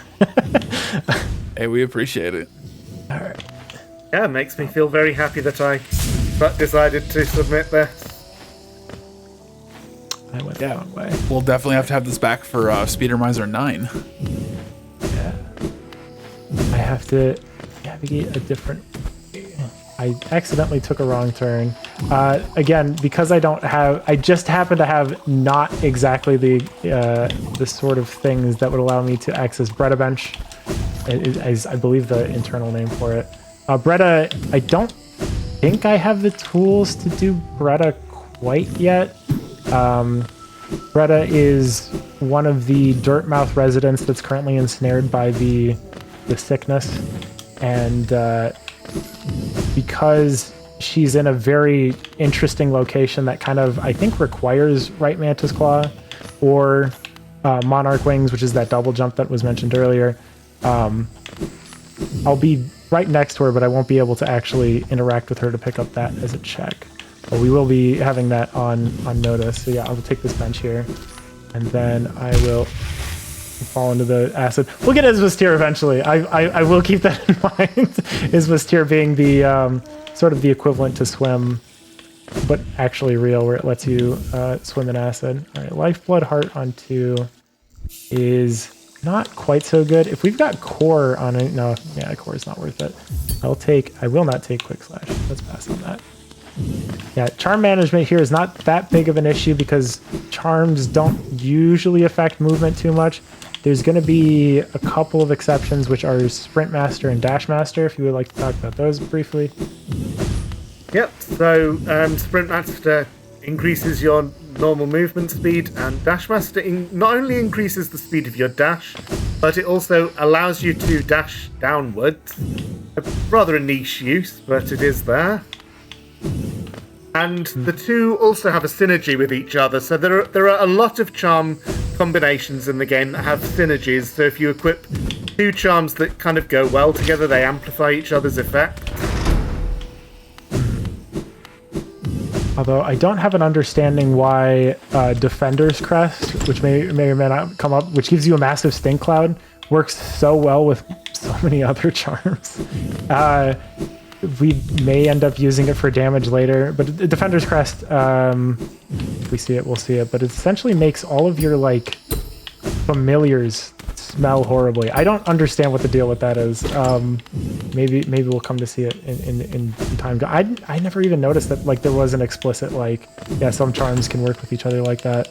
Hey, we appreciate it. All right. Yeah, it makes me feel very happy that I decided to submit that. I went the wrong way. We'll definitely have to have this back for Speedromizer 9. Yeah. I have to navigate a different... I accidentally took a wrong turn. Again, because I just happen to have not exactly the sort of things that would allow me to access Bretta Bench, is I believe the internal name for it. Bretta, I don't think I have the tools to do Bretta quite yet. Bretta is one of the Dirtmouth residents that's currently ensnared by the sickness, and because she's in a very interesting location that kind of, I think, requires right Mantis Claw or Monarch Wings, which is that double jump that was mentioned earlier. I'll be right next to her, but I won't be able to actually interact with her to pick up that as a check. But we will be having that on notice. So yeah, I'll take this bench here, and then I will fall into the acid. We'll get Isvastir eventually. I will keep that in mind. Isvastir being the sort of the equivalent to swim, but actually real, where it lets you swim in acid. All right, Lifeblood Heart on 2 is not quite so good. If we've got Core on it, no, yeah, Core is not worth it. I will not take Quick Slash. Let's pass on that. Yeah, charm management here is not that big of an issue because charms don't usually affect movement too much. There's going to be a couple of exceptions, which are Sprint Master and Dash Master, if you would like to talk about those briefly. Yep, so Sprint Master increases your normal movement speed, and Dash Master not only increases the speed of your dash, but it also allows you to dash downwards. Rather a niche use, but it is there. And the two also have a synergy with each other. So there are a lot of charm combinations in the game that have synergies. So if you equip two charms that kind of go well together, they amplify each other's effect. Although I don't have an understanding why Defender's Crest, which may or may not come up, which gives you a massive stink cloud, works so well with so many other charms. We may end up using it for damage later, but Defender's Crest, if we see it, we'll see it, but it essentially makes all of your, like, familiars smell horribly. I don't understand what the deal with that is. Maybe we'll come to see it in time. I never even noticed that, like, there was an explicit, like, yeah, some charms can work with each other like that.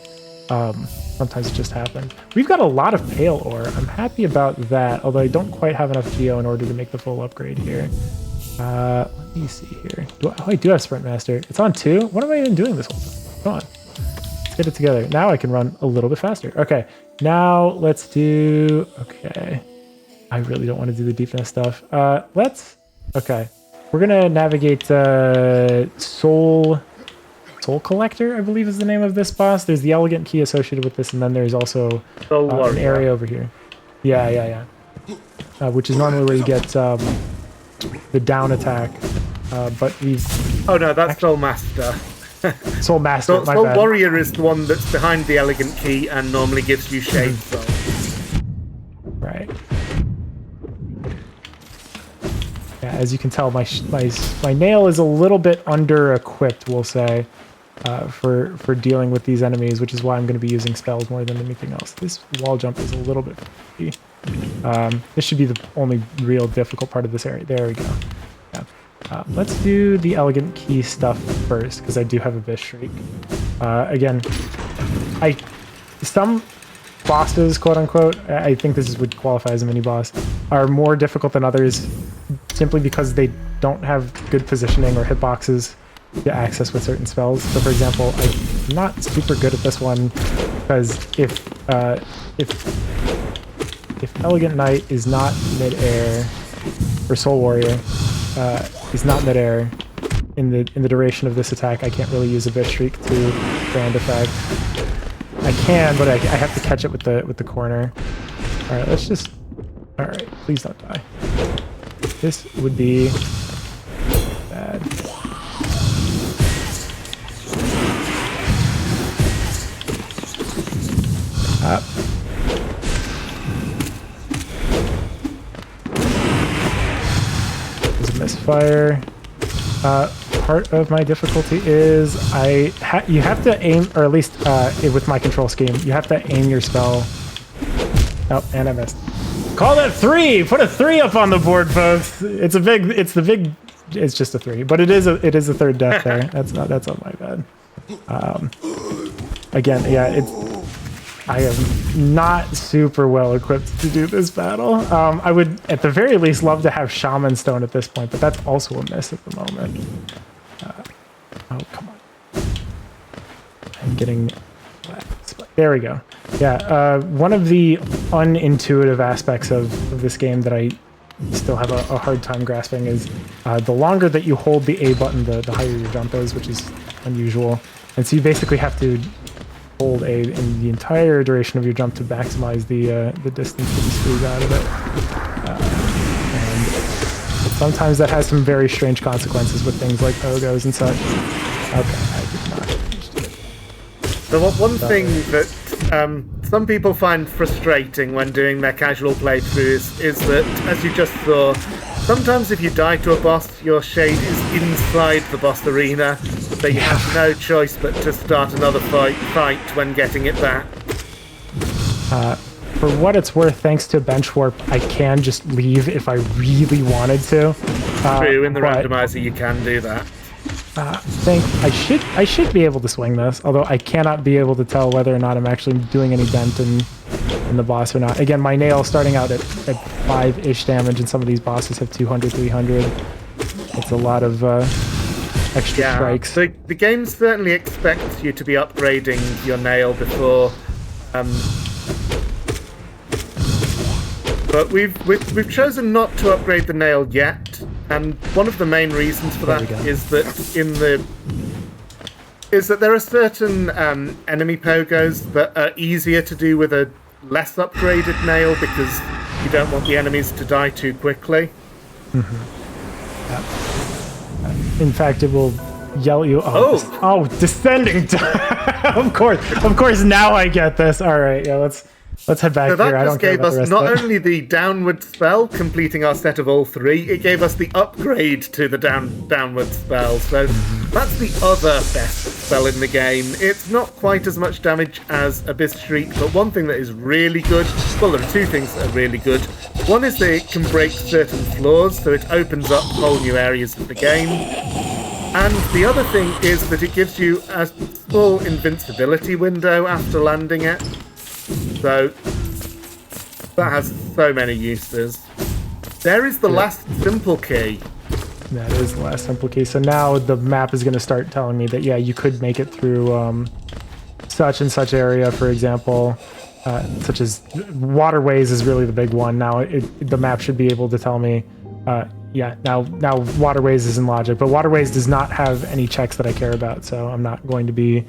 Sometimes it just happened. We've got a lot of Pale Ore. I'm happy about that, although I don't quite have enough Geo in order to make the full upgrade here. Let me see here. I do have Sprint Master. It's on 2? What am I even doing this whole time? Come on. Let's get it together. Now I can run a little bit faster. Okay. Now let's do... Okay. I really don't want to do the deepness stuff. Okay. We're going to navigate Soul Collector, I believe is the name of this boss. There's the Elegant Key associated with this, and then there's also an area over here. Yeah. Which is normally where you get... the down attack, but we've... Oh no, that's Soul Master. Soul Master, my Soul bad. Warrior is the one that's behind the Elegant Key and normally gives you Shade Soul. Right. Yeah, as you can tell, my nail is a little bit under-equipped, we'll say, for dealing with these enemies, which is why I'm going to be using spells more than anything else. This wall jump is a little bit funky. This should be the only real difficult part of this area. There we go. Yeah. Let's do the Elegant Key stuff first, because I do have a Bish Shriek. Again, some bosses, quote unquote, I think this would qualify as a mini boss, are more difficult than others simply because they don't have good positioning or hitboxes to access with certain spells. So for example, I'm not super good at this one because if Elegant Knight is not mid-air, or Soul Warrior is not mid-air in the duration of this attack, I can't really use a Bish Shriek to grand effect. I can, but I have to catch it with the corner. All right, let's just... All right, please don't die. This would be bad. There's a misfire. Part of my difficulty is you have to aim, or at least with my control scheme, you have to aim your spell. Oh, and I missed. Call that 3. Put a 3 up on the board, folks. It's just a 3, but it is a third death there. That's not my bad. Again, yeah, I am not super well equipped to do this battle. I would, at the very least, love to have Shaman Stone at this point, but that's also a miss at the moment. Oh, come on. I'm getting... There we go. Yeah, one of the unintuitive aspects of this game that I still have a hard time grasping is the longer that you hold the A button, the higher your jump is, which is unusual. And so you basically have to hold A in the entire duration of your jump to maximize the distance that you squeeze out of it. And sometimes that has some very strange consequences with things like pogos and such. Okay, I did not manage to get... So one thing that some people find frustrating when doing their casual playthroughs is that, as you just saw, sometimes if you die to a boss, your shade is inside the boss arena, so you have no choice but to start another fight when getting it back. For what it's worth, thanks to Bench Warp, I can just leave if I really wanted to. True, in the randomizer you can do that. I should be able to swing this, although I cannot be able to tell whether or not I'm actually doing any dent in the boss or not. Again, my nail starting out at 5-ish damage, and some of these bosses have 200, 300. It's a lot of extra strikes. The game certainly expects you to be upgrading your nail before... But we've chosen not to upgrade the nail yet, and one of the main reasons for that is that in the is that there are certain enemy pogos that are easier to do with a less upgraded nail because you don't want the enemies to die too quickly. In fact, it will yell you. Oh, descending. Of course. Now I get this. All right, yeah. Let's head back so that here. I don't just care gave about the us rest not of it. only the downward spell, completing our set of all three, it gave us the upgrade to the downward spell. So that's the other best spell in the game. It's not quite as much damage as Abyss Shriek, but one thing that is really good, well, there are two things that are really good. One is that it can break certain floors, so it opens up whole new areas of the game. And the other thing is that it gives you a full invincibility window after landing it. So that has so many uses. There is the last simple key. That is the last simple key. So now the map is going to start telling me that, yeah, you could make it through such and such area, for example, such as waterways is really the big one. Now the map should be able to tell me, now waterways is in logic, but waterways does not have any checks that I care about, so I'm not going to be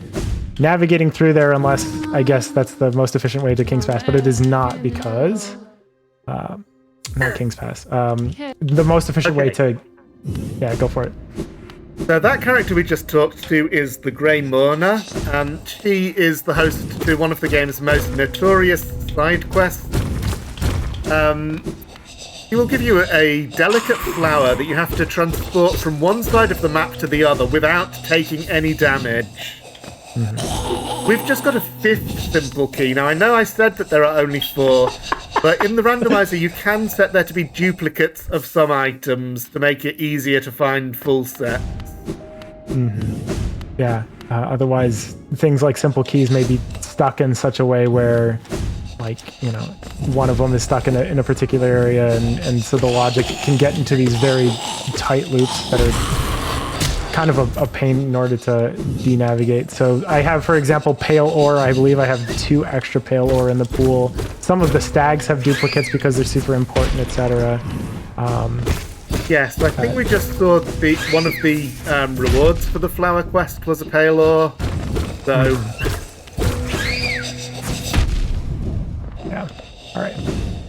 navigating through there unless I guess that's the most efficient way to King's Pass, but it is not because not King's Pass. The most efficient way to go for it. So that character we just talked to is the Grey Mourner, and she is the host to one of the game's most notorious side quests. He will give you a delicate flower that you have to transport from one side of the map to the other without taking any damage. We've just got a fifth simple key. Now, I know I said that there are only 4, but in the randomizer, you can set there to be duplicates of some items to make it easier to find full sets. Yeah, otherwise, things like simple keys may be stuck in such a way where, like, one of them is stuck in a particular area, and so the logic can get into these very tight loops that are kind of a pain in order to de-navigate. So I have, for example, pale ore. I believe I have 2 extra pale ore in the pool. Some of the stags have duplicates because they're super important, etc. Yes, I think we just saw one of the rewards for the flower quest was a pale ore. So yeah, all right.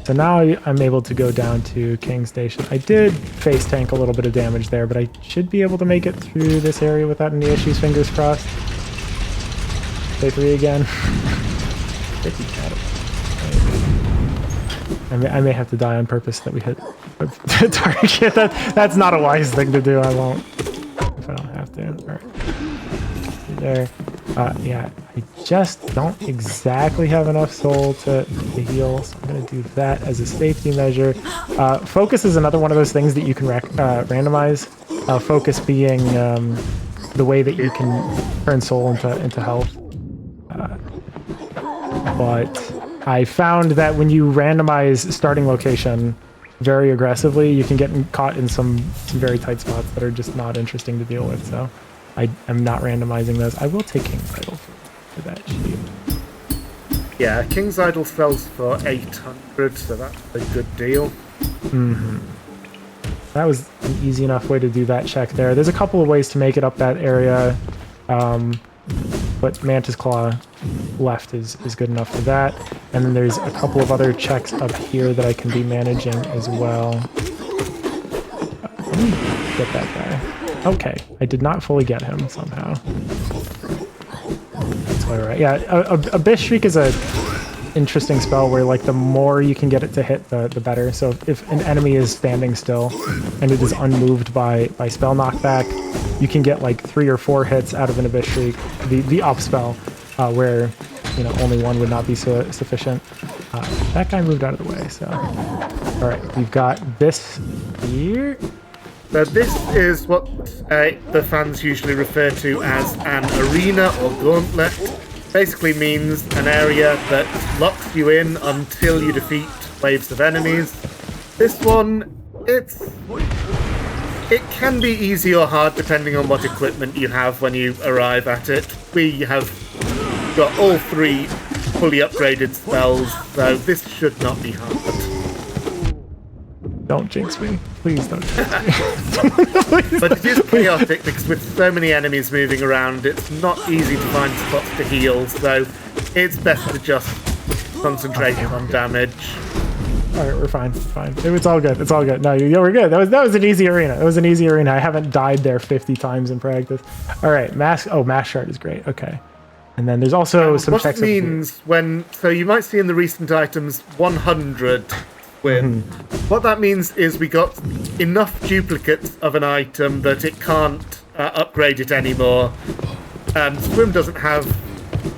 So now I'm able to go down to King Station. I did face tank a little bit of damage there, but I should be able to make it through this area without any issues, fingers crossed. Stay 3 again. I may have to die on purpose that we hit the target. That's not a wise thing to do. I won't if I don't have to. All right. There. Yeah, I just don't exactly have enough soul to heal, so I'm going to do that as a safety measure. Focus is another one of those things that you can randomize. Focus being the way that you can turn soul into health. But I found that when you randomize starting location very aggressively, you can get caught in some very tight spots that are just not interesting to deal with, so I am not randomizing those. I will take King's Idol for that shield. yeah, King's Idol sells for 800, so that's a good deal. That was an easy enough way to do that check there. There's a couple of ways to make it up that area, but Mantis Claw left is good enough for that. And then there's a couple of other checks up here that I can be managing as well. Let me get that guy. Okay, I did not fully get him somehow. That's quite right. Yeah, Abyss Shriek is a interesting spell where, like, the more you can get it to hit, the better. So if an enemy is standing still and it is unmoved by spell knockback, you can get like 3 or 4 hits out of an Abyss Shriek, the up spell, where only one would not be sufficient. That guy moved out of the way, so all right, we've got this here. So this is what the fans usually refer to as an arena or gauntlet. Basically means an area that locks you in until you defeat waves of enemies. This one, it can be easy or hard depending on what equipment you have when you arrive at it. We have got all 3 fully upgraded spells, so this should not be hard. Don't jinx me. Please don't jinx me. But it is chaotic because with so many enemies moving around, it's not easy to find spots to heal, so it's best to just concentrate on damage. All right, we're fine. Fine. It's all good. It's all good. No, we're good. That was an easy arena. It was an easy arena. I haven't died there 50 times in practice. All right, mask. Oh, mask shard is great. Okay. And then there's also some what checks. What it means so you might see in the recent items 100 win. What that means is we got enough duplicates of an item that it can't upgrade it anymore. Swim doesn't have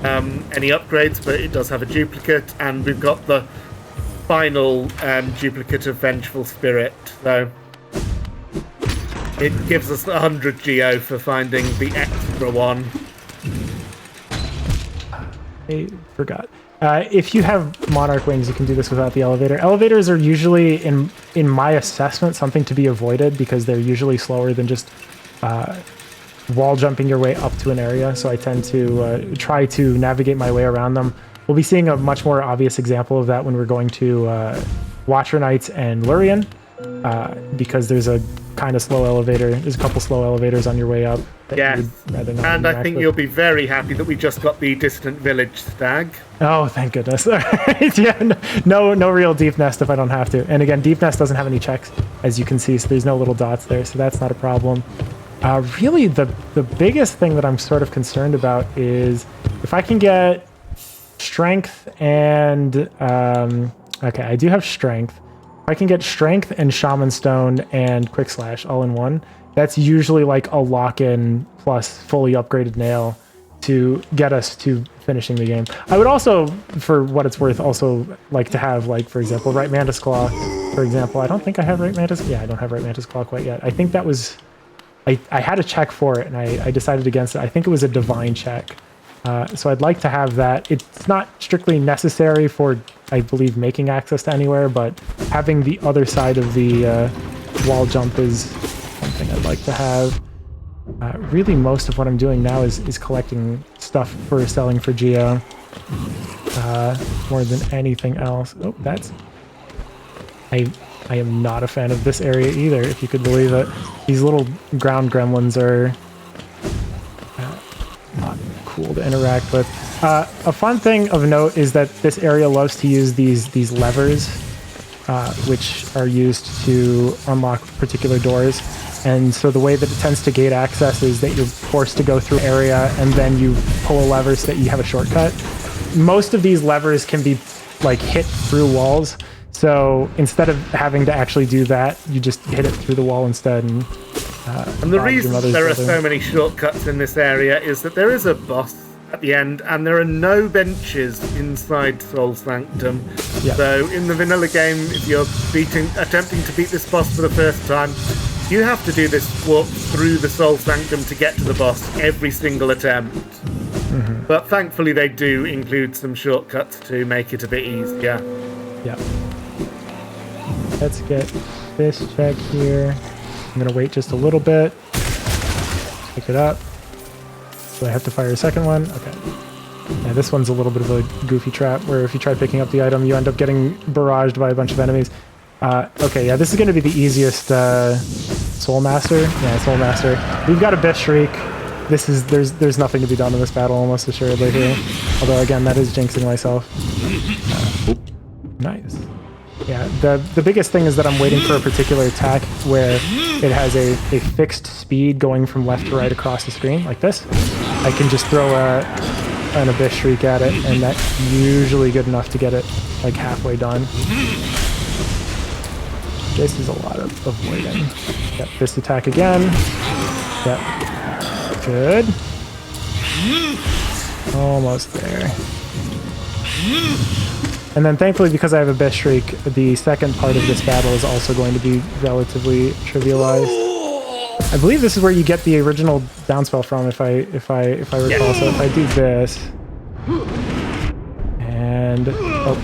any upgrades, but it does have a duplicate, and we've got the final duplicate of Vengeful Spirit. So it gives us 100 geo for finding the extra one. I forgot. If you have Monarch Wings, you can do this without the elevator. Elevators are usually, in my assessment, something to be avoided because they're usually slower than just wall jumping your way up to an area. So I tend to try to navigate my way around them. We'll be seeing a much more obvious example of that when we're going to Watcher Knights and Lurien, because there's a kind of slow elevator. There's a couple slow elevators on your way up. Yes, and I think you'll be very happy that we just got the Distant Village stag. Oh, thank goodness. All right. Yeah, no real Deep Nest if I don't have to. And again, Deep Nest doesn't have any checks, as you can see, so there's no little dots there, so that's not a problem. Really, the biggest thing that I'm sort of concerned about is if I can get strength and... okay, I do have strength. If I can get strength and Shaman Stone and Quick Slash all in one, that's usually like a lock-in plus fully upgraded nail to get us to finishing the game. I would also, for what it's worth, also like to have, like, for example, Right Mantis Claw, for example. I don't think I have Right Mantis. Yeah, I don't have Right Mantis Claw quite yet. I think that was... I had a check for it, and I decided against it. I think it was a divine check. So I'd like to have that. It's not strictly necessary for, I believe, making access to anywhere, but having the other side of the wall jump is something I'd like to have. Really, most of what I'm doing now is collecting stuff for selling for Geo, more than anything else. Oh, that's... I am not a fan of this area either, if you could believe it. These little ground gremlins are not cool to interact with. A fun thing of note is that this area loves to use these levers, which are used to unlock particular doors. And so the way that it tends to gate access is that you're forced to go through area and then you pull a lever so that you have a shortcut. Most of these levers can be like hit through walls. So instead of having to actually do that, you just hit it through the wall instead. And the reason there are so many shortcuts in this area is that there is a boss at the end, and there are no benches inside Soul Sanctum. Yep. So in the vanilla game, if you're attempting to beat this boss for the first time, you have to do this walk through the Soul Sanctum to get to the boss every single attempt. Mm-hmm. But thankfully they do include some shortcuts to make it a bit easier. Yeah. Let's get this check here. I'm going to wait just a little bit. Pick it up. Do I have to fire a second one? Okay. Yeah, this one's a little bit of a goofy trap where if you try picking up the item, you end up getting barraged by a bunch of enemies. Okay, yeah, this is going to be the easiest Soul Master. Yeah, Soul Master. We've got Abyss Shriek. There's nothing to be done in this battle, almost assuredly here. Although, again, that is jinxing myself. Nice. Yeah, the biggest thing is that I'm waiting for a particular attack where it has a fixed speed going from left to right across the screen, like this. I can just throw an Abyss Shriek at it, and that's usually good enough to get it like halfway done. This is a lot of avoiding. Yep, this attack again. Yep. Good. Almost there. And then thankfully, because I have Abyss Shriek, the second part of this battle is also going to be relatively trivialized. I believe this is where you get the original downspell from, if I recall. Yeah. So if I do this, and oh,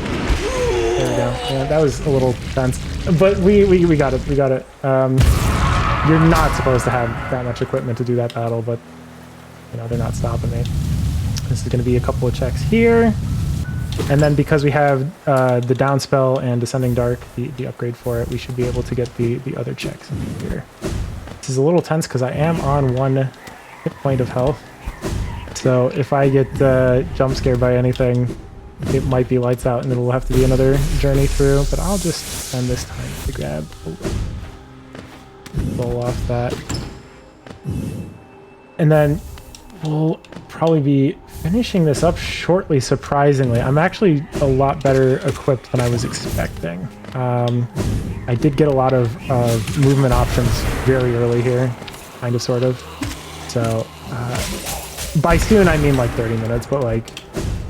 there we go. Yeah, that was a little tense, but we got it. We got it. You're not supposed to have that much equipment to do that battle, but you know they're not stopping me. This is going to be a couple of checks here. And then because we have the down spell and Descending Dark, the upgrade for it, we should be able to get the other checks in here. This is a little tense because I am on 1 hit point of health. So if I get jump scared by anything, it might be lights out and it'll have to be another journey through. But I'll just spend this time to grab roll off that. And then we'll probably be finishing this up shortly, surprisingly. I'm actually a lot better equipped than I was expecting. I did get a lot of movement options very early here, kind of, sort of. So by soon I mean like 30 minutes, but like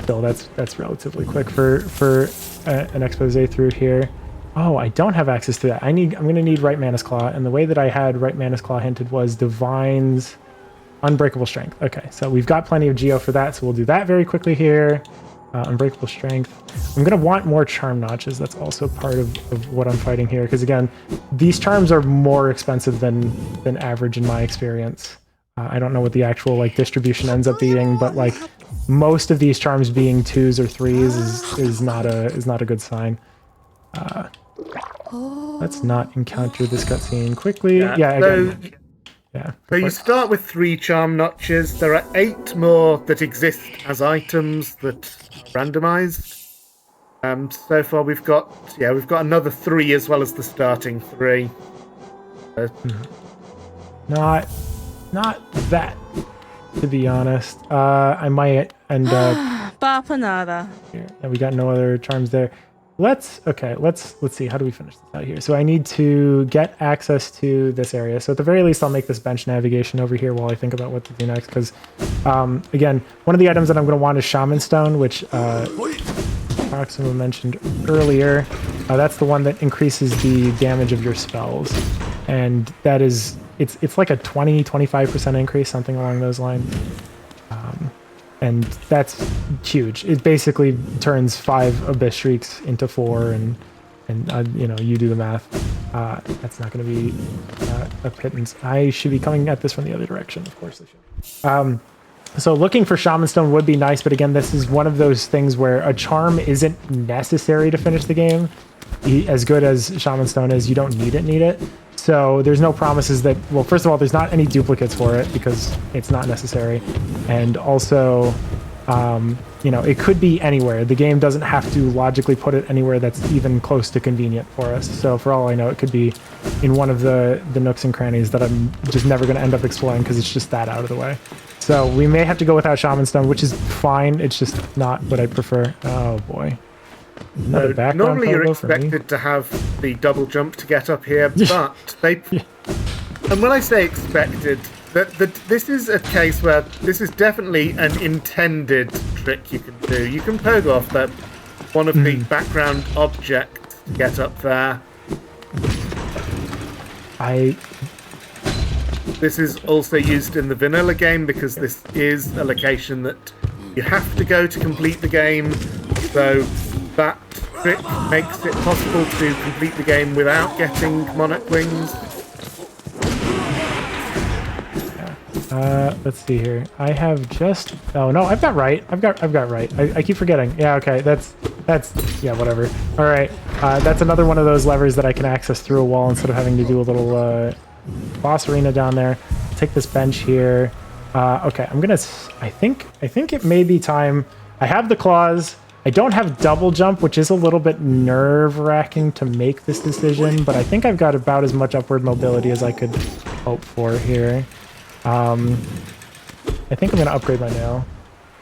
still that's relatively quick for an expose through here. Oh, I don't have access to that. I'm gonna need Right Manus Claw, and the way that I had Right Manus Claw hinted was Divine's Unbreakable Strength. Okay, so we've got plenty of Geo for that, so we'll do that very quickly here. Unbreakable Strength. I'm gonna want more Charm Notches. That's also part of what I'm fighting here, because again, these charms are more expensive than average in my experience. I don't know what the actual like distribution ends up being, but like most of these charms being 2s or 3s is not a good sign. Let's not encounter this cutscene quickly. Yeah, again. Yeah. So you start with 3 charm notches. There are 8 more that exist as items that are randomized. So far we've got another 3 as well as the starting 3. Not that, to be honest. I might end up Bapanada. here. And we got no other charms there. Let's see, how do we finish this out here? So I need to get access to this area. So at the very least, I'll make this bench navigation over here while I think about what to do next. Because again, one of the items that I'm going to want is Shaman Stone, which Proxima mentioned earlier. That's the one that increases the damage of your spells, and that is it's like a 20-25% increase, something along those lines. And that's huge. It basically turns 5 Abyss Shrieks into 4, and you know, you do the math. That's not going to be a pittance. I should be coming at this from the other direction. Of course I should. So looking for Shaman Stone would be nice, but again, this is one of those things where a charm isn't necessary to finish the game. As good as Shaman Stone is, you don't need it. So there's no promises that, well, first of all, there's not any duplicates for it because it's not necessary. And also, you know, it could be anywhere. The game doesn't have to logically put it anywhere that's even close to convenient for us. So for all I know, it could be in one of the nooks and crannies that I'm just never going to end up exploring because it's just that out of the way. So we may have to go without Shaman Stone, which is fine. It's just not what I prefer. Oh boy. Another background normally you're photo for me. expected to have the double jump to get up here, but they... And when I say expected, this is a case where this is definitely an intended trick you can do. You can pogo off that one of the background objects to get up there. This is also used in the vanilla game because this is a location that you have to go to complete the game. So that trick makes it possible to complete the game without getting Monarch Wings. Let's see here. I have just... Oh, no, I've got right. I've got right. I keep forgetting. Yeah, okay. That's... Yeah, whatever. All right. That's another one of those levers that I can access through a wall instead of having to do a little boss arena down there. Take this bench here. Okay, I'm gonna... I think it may be time... I have the claws. I don't have double jump, which is a little bit nerve-wracking to make this decision, but I think I've got about as much upward mobility as I could hope for here. I think I'm going to upgrade my nail.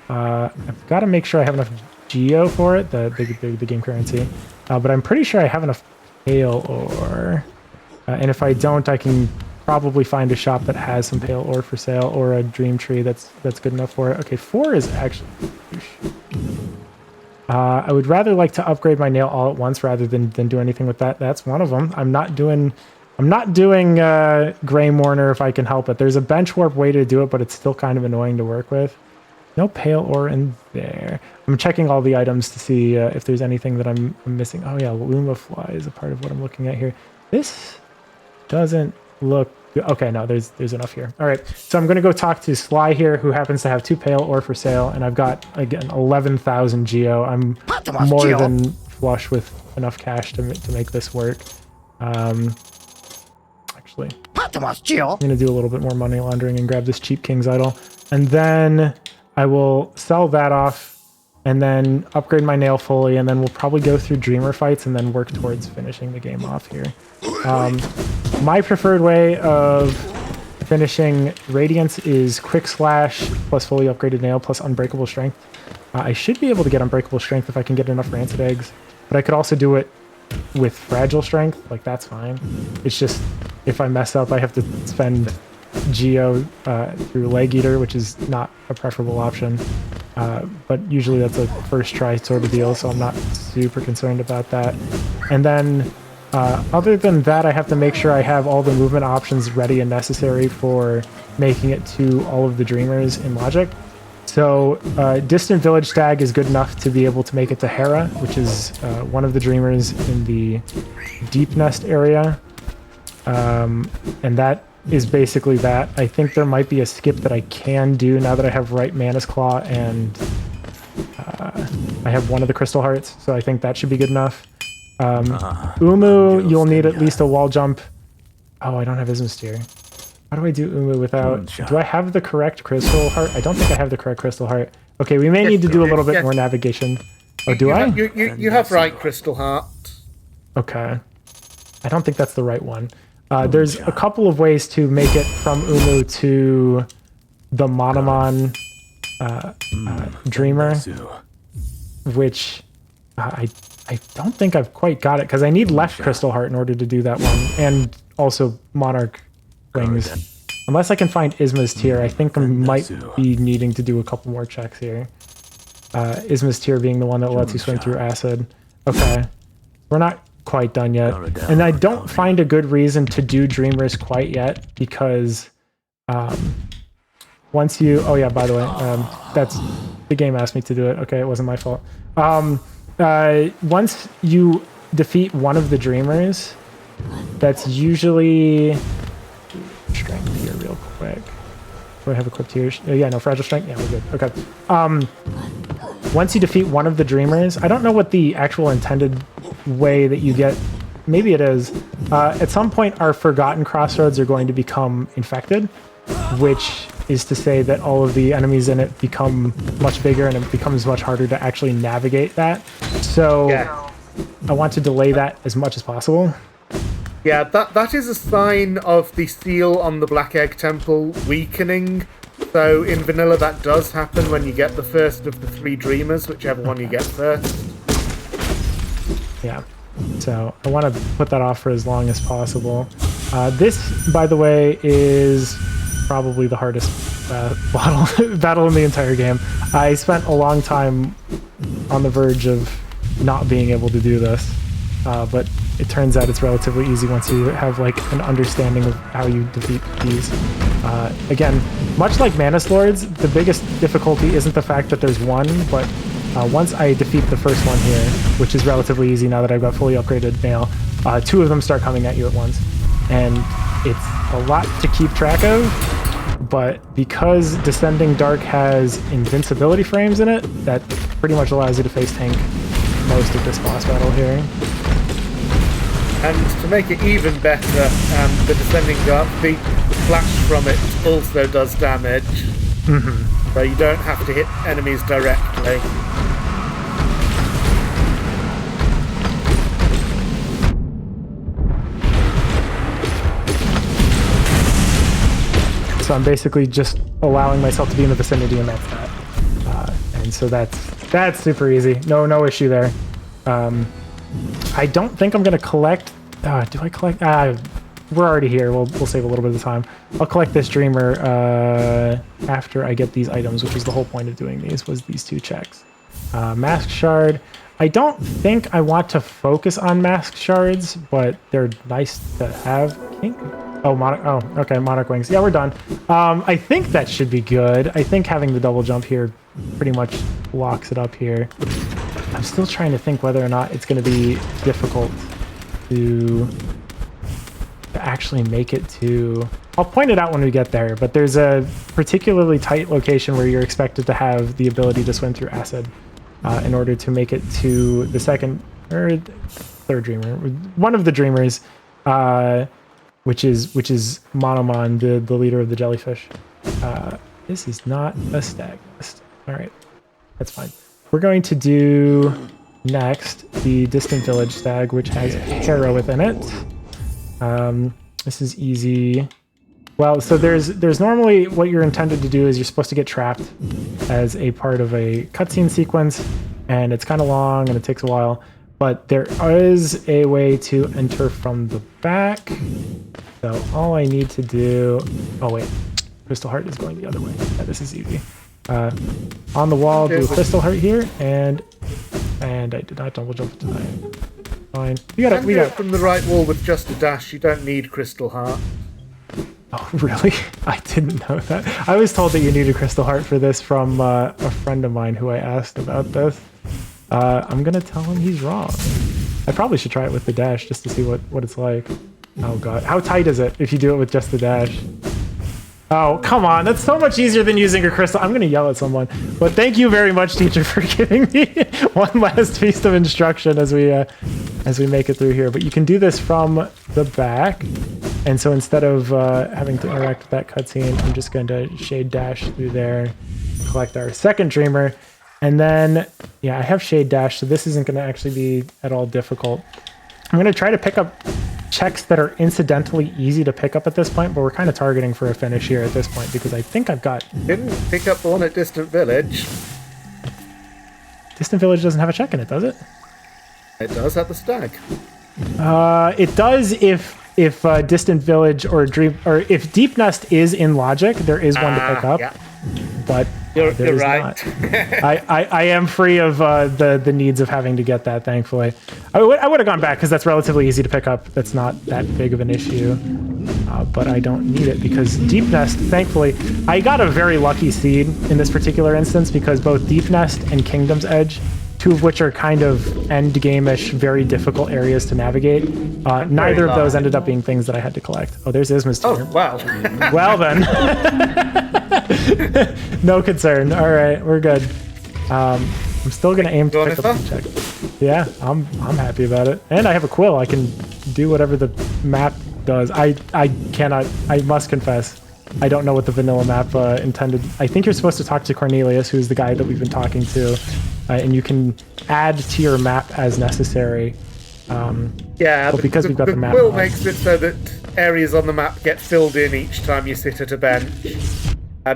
I've got to make sure I have enough geo for it, the game currency, but I'm pretty sure I have enough pale ore. And if I don't, I can probably find a shop that has some pale ore for sale or a dream tree that's good enough for it. Okay, 4 is actually... I would rather like to upgrade my nail all at once rather than do anything with that. That's one of them. I'm not doing Grey Mourner if I can help it. There's a bench warp way to do it, but it's still kind of annoying to work with. No pale ore in there. I'm checking all the items to see if there's anything that I'm missing. Oh yeah, Luma Fly is a part of what I'm looking at here. This doesn't look Okay, no, there's enough here. All right, so I'm going to go talk to Sly here, who happens to have 2 pale ore for sale, and I've got, again, 11,000 geo. I'm more than flush with enough cash to make this work. Actually, I'm going to do a little bit more money laundering and grab this cheap King's Idol. And then I will sell that off and then upgrade my nail fully, and then we'll probably go through Dreamer fights and then work towards finishing the game off here. My preferred way of finishing Radiance is Quick Slash plus fully upgraded nail plus Unbreakable Strength. I should be able to get Unbreakable Strength if I can get enough Rancid Eggs, but I could also do it with Fragile Strength, like that's fine. It's just, if I mess up, I have to spend Geo through Leg Eater, which is not a preferable option. But usually that's a first try sort of deal, so I'm not super concerned about that. And then other than that, I have to make sure I have all the movement options ready and necessary for making it to all of the Dreamers in Logic. So Distant Village Stag is good enough to be able to make it to Hera, which is one of the Dreamers in the Deep Nest area. And that is basically that. I think there might be a skip that I can do now that I have right Manus Claw and I have one of the Crystal Hearts, so I think that should be good enough. Umu, you'll need at least a wall jump. Oh, I don't have Ismasteer. How do I do Umu without... Do I have the correct Crystal Heart? I don't think I have the correct Crystal Heart. Okay, we may need to do a little bit more navigation. Oh, do I? You have right Crystal Heart. Okay. I don't think that's the right one. There's a couple of ways to make it from Umu to the Monomon Dreamer, which I don't think I've quite got it, because I need left Crystal Heart in order to do that one, and also Monarch Wings. Unless I can find Isma's Tier, I think I might be needing to do a couple more checks here. Isma's Tier being the one that lets you swim through acid. Okay. We're not quite done yet. And I don't find a good reason to do Dreamers quite yet, because once you... Oh yeah, by the way, that's... The game asked me to do it. Okay, it wasn't my fault. Once you defeat one of the Dreamers, that's usually... Strength here real quick. Do I have equipped here? Yeah, no, Fragile Strength? Yeah, we're good. Okay. Once you defeat one of the Dreamers, I don't know what the actual intended way that you get... Maybe it is. At some point, our Forgotten Crossroads are going to become infected, which is to say that all of the enemies in it become much bigger and it becomes much harder to actually navigate that. So yeah. I want to delay that as much as possible. Yeah, that is a sign of the seal on the Black Egg Temple weakening. So in vanilla, that does happen when you get the first of the 3 Dreamers, whichever one you get first. Yeah, so I want to put that off for as long as possible. This, by the way, is probably the hardest battle in the entire game. I spent a long time on the verge of not being able to do this, but it turns out it's relatively easy once you have like an understanding of how you defeat these. Again, much like Manus Lords, the biggest difficulty isn't the fact that there's one, but once I defeat the first one here, which is relatively easy now that I've got fully upgraded nail, 2 of them start coming at you at once. And it's a lot to keep track of, but because Descending Dark has invincibility frames in it, that pretty much allows you to face tank most of this boss battle here. And to make it even better, the Descending Dark, the flash from it also does damage. So you don't have to hit enemies directly. So I'm basically just allowing myself to be in the vicinity, and that's that. And so that's super easy. No issue there. I don't think I'm gonna collect. Do I collect? We're already here. We'll save a little bit of time. I'll collect this Dreamer after I get these items, which is the whole point of doing these. Was these 2 checks? Mask Shard. I don't think I want to focus on Mask Shards, but they're nice to have. Okay, Monarch Wings. Yeah, we're done. I think that should be good. I think having the double jump here pretty much locks it up here. I'm still trying to think whether or not it's going to be difficult to to actually make it to... I'll point it out when we get there, but there's a particularly tight location where you're expected to have the ability to swim through acid in order to make it to the second or third dreamer. One of the dreamers, which is Monomon, the leader of the jellyfish. This is not a stag nest. All right, that's fine. We're going to do next the distant village stag, which has Hera within it. This is easy. Well, so there's normally what you're intended to do is you're supposed to get trapped as a part of a cutscene sequence, and it's kind of long and it takes a while. But there is a way to enter from the back. So all I need to do... Oh, wait. Crystal Heart is going the other way. Yeah, this is easy. On the wall, do a Crystal Heart here, and I did not double jump tonight. Fine. We got from the right wall with just a dash. You don't need Crystal Heart. Oh, really? I didn't know that. I was told that you needed Crystal Heart for this from a friend of mine who I asked about this. I'm gonna tell him he's wrong. I probably should try it with the dash just to see what it's like. Oh god, how tight is it if you do it with just the dash? Oh, come on, that's so much easier than using a crystal. I'm gonna yell at someone. But thank you very much, teacher, for giving me one last piece of instruction as we make it through here. But you can do this from the back. And so instead of having to interact with that cutscene, I'm just going to shade dash through there, collect our second dreamer. And then, yeah, I have shade dash, so this isn't going to actually be at all difficult. I'm going to try to pick up checks that are incidentally easy to pick up at this point, but we're kind of targeting for a finish here at this point because I think I've got... Didn't pick up the one at Distant Village. Distant Village doesn't have a check in it, does it? It does at the stag. It does if Distant Village or Dream or if Deep Nest is in logic, there is one to pick up. Yeah. But you're right. Not. I am free of the needs of having to get that. Thankfully, I would have gone back because that's relatively easy to pick up. That's not that big of an issue. But I don't need it because Deep Nest. Thankfully, I got a very lucky seed in this particular instance because both Deep Nest and Kingdom's Edge, two of which are kind of end-game-ish, very difficult areas to navigate. Neither of those ended up being things that I had to collect. Oh, there's Isma's turn. Oh, wow. Well then. No concern. All right, we're good. I'm still going to aim to pick up the check. Yeah, I'm happy about it. And I have a quill. I can do whatever the map does. I must confess, I don't know what the vanilla map intended. I think you're supposed to talk to Cornelius, who's the guy that we've been talking to. And you can add to your map as necessary. Yeah, because we've got the map. The quill makes it so that areas on the map get filled in each time you sit at a bench.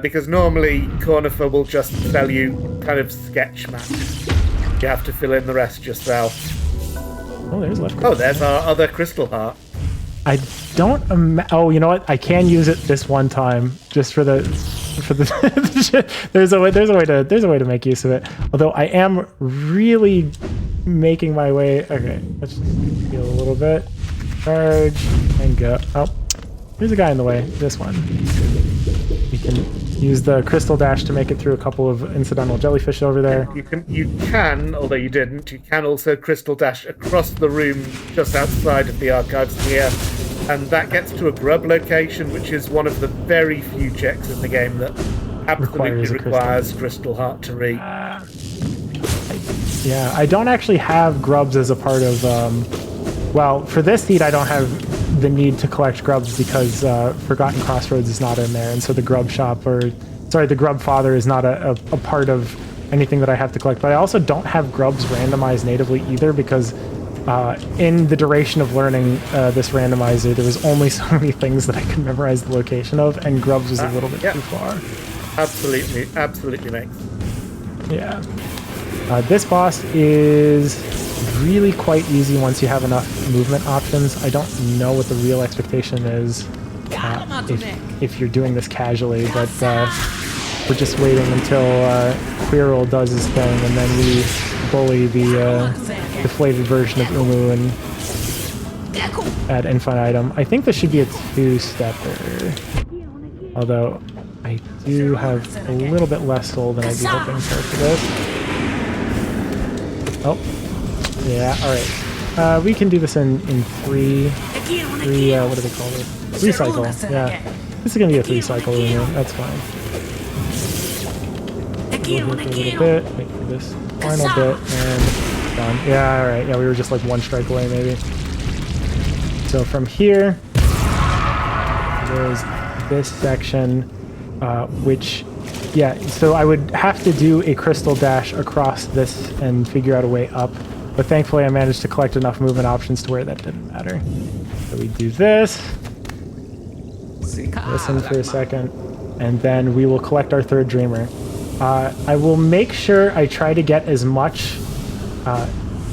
Because normally Cornifer will just tell you kind of sketch maps. You have to fill in the rest yourself. Oh, there's left. Oh, there's our other Crystal Heart. I don't. Oh, you know what? I can use it this one time just for the. there's a way to make use of it. Although I am really making my way. Okay, let's just heal a little bit. Charge and go. Oh, there's a guy in the way. This one. You can use the crystal dash to make it through a couple of incidental jellyfish over there. You can, although you didn't. You can also crystal dash across the room just outside of the archives here. And that gets to a grub location, which is one of the very few checks in the game that absolutely requires Crystal Heart to reach. Yeah, I don't actually have grubs as a part of... well, for this seed, I don't have the need to collect grubs because Forgotten Crossroads is not in there. And so the grub shop, the grub father is not a part of anything that I have to collect. But I also don't have grubs randomized natively either because... in the duration of learning this randomizer, there was only so many things that I could memorize the location of, and grubs was a little bit too far. Absolutely makes. Yeah. This boss is really quite easy once you have enough movement options. I don't know what the real expectation is if you're doing this casually, but we're just waiting until Quirrell does his thing, and then we bully the deflated version of Umu and add infinitum. I think this should be a two-stepper. Although I do have a little bit less soul than I'd be hoping for this. Oh. Yeah, alright. We can do this in three, what do they call it? 3 cycle, yeah. This is gonna be a 3 cycle limit, that's fine. We'll hit for a little bit, wait for this final bit, and done. Yeah, alright, yeah, we were just like 1 strike away maybe. So from here, there's this section, which, yeah, so I would have to do a crystal dash across this and figure out a way up. But thankfully I managed to collect enough movement options to where that didn't matter. So we do this, listen for a second, and then we will collect our 3rd dreamer. I will make sure I try to get as much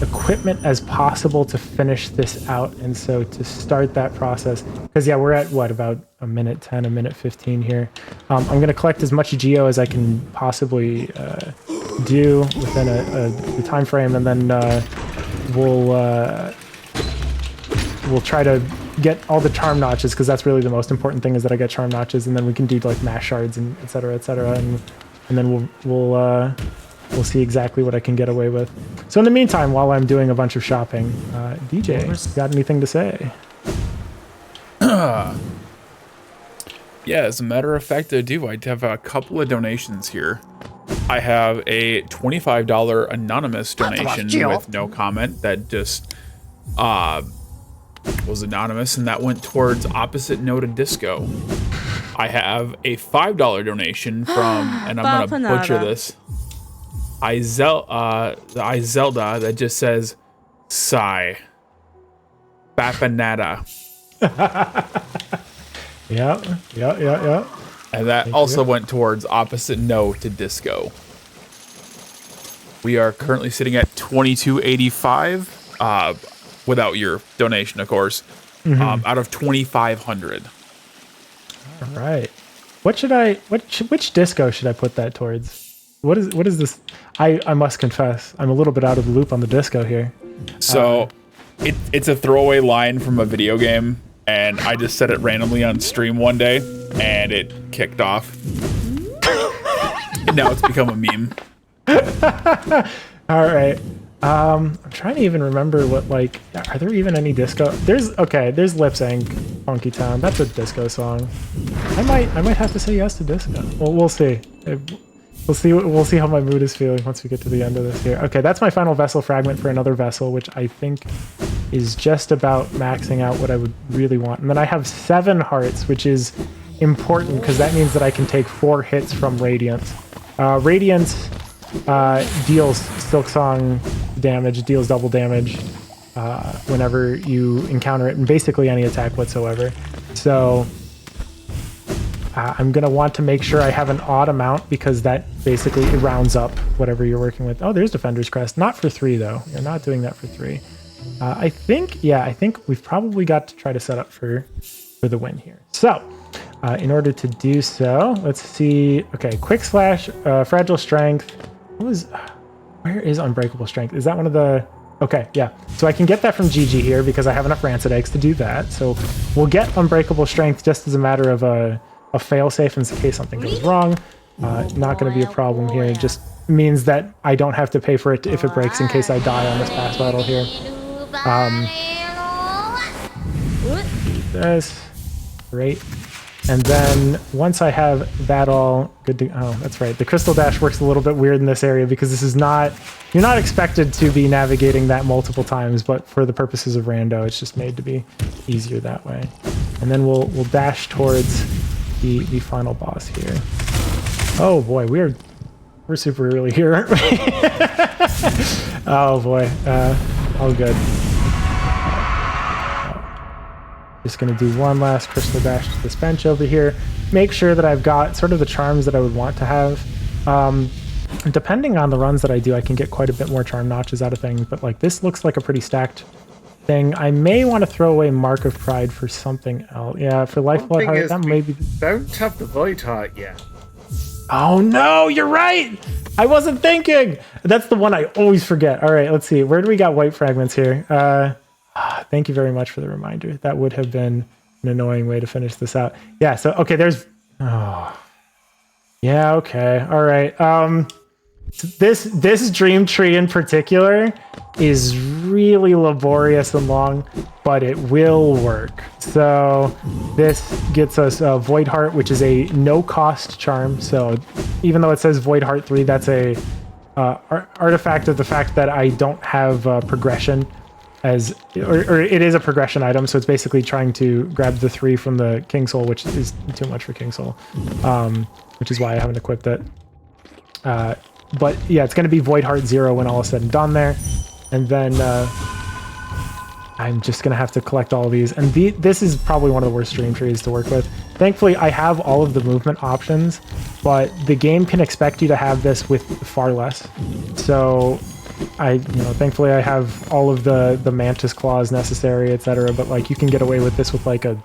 equipment as possible to finish this out, and so to start that process, because yeah, we're at what, about a minute 10, a minute 15 here. I'm going to collect as much geo as I can possibly do within a time frame, and then we'll try to get all the charm notches, because that's really the most important thing, is that I get charm notches, and then we can do like mash shards and et cetera, and then we'll see exactly what I can get away with. So in the meantime, while I'm doing a bunch of shopping, DJ, got anything to say? Yeah, as a matter of fact, I do. I have a couple of donations here. I have a $25 anonymous donation with no comment that just was anonymous, and that went towards Opposite Note of Disco. I have a $5 donation from, and I'm gonna butcher this, Izelda, that just says sigh. Bapanada. Yeah. And that also went towards Opposite No to Disco. We are currently sitting at $22.85, without your donation, of course, out of 2,500. All right. Which disco should I put that towards? What is this? I must confess, I'm a little bit out of the loop on the disco here. So it's a throwaway line from a video game, and I just said it randomly on stream one day, and it kicked off. And now it's become a meme. All right. I'm trying to even remember what, like, are there even any disco? There's Lip Sync, Funky Town. That's a disco song. I might have to say yes to disco. Well, we'll see. We'll see how my mood is feeling once we get to the end of this here. Okay, that's my final vessel fragment for another vessel, which I think is just about maxing out what I would really want. And then I have 7 hearts, which is important because that means that I can take 4 hits from Radiance. Radiance deals Silksong damage, deals double damage whenever you encounter it, and basically any attack whatsoever. So I'm going to want to make sure I have an odd amount, because that basically it rounds up whatever you're working with. Oh, there's Defender's Crest. Not for 3, though. You're not doing that for 3. I think we've probably got to try to set up for the win here. So in order to do so, let's see. Okay, Quick Slash, Fragile Strength. Where is Unbreakable Strength? Is that one of the... Okay, yeah. So I can get that from GG here because I have enough Rancid Eggs to do that. So we'll get Unbreakable Strength just as a matter of a fail-safe in case something goes wrong. Not going to be a problem here. It just means that I don't have to pay for it if it breaks in case I die on this pass battle here. This. Great. And then once I have that all good to... Oh, that's right. The Crystal Dash works a little bit weird in this area because this is not... You're not expected to be navigating that multiple times, but for the purposes of rando, it's just made to be easier that way. And then we'll dash towards the final boss here. Oh boy, we're super early here, aren't we? Oh boy, all good. Just gonna do one last Crystal Dash to this bench over here. Make sure that I've got sort of the charms that I would want to have. Depending on the runs that I do, I can get quite a bit more charm notches out of things, but like this looks like a pretty stacked thing. I may want to throw away Mark of Pride for something else. Yeah, for Lifeblood Heart, that may be... Don't have the Void Heart yet. Oh no, you're right! I wasn't thinking! That's the one I always forget. All right, let's see. Where do we got white fragments here? Thank you very much for the reminder. That would have been an annoying way to finish this out. Yeah, so, okay, there's... Oh. Yeah, okay. All right. This dream tree in particular is really laborious and long, but it will work. So this gets us Void Heart, which is a no-cost charm. So even though it says Void Heart 3, that's a artifact of the fact that I don't have progression or it is a progression item. So it's basically trying to grab the 3 from the King Soul, which is too much for King Soul, which is why I haven't equipped it. But yeah, it's going to be Void Heart 0 when all is said and done there. And then I'm just going to have to collect all of these. And this is probably one of the worst dream trees to work with. Thankfully, I have all of the movement options, but the game can expect you to have this with far less. So thankfully I have all of the mantis claws necessary, etc. But like you can get away with this with like a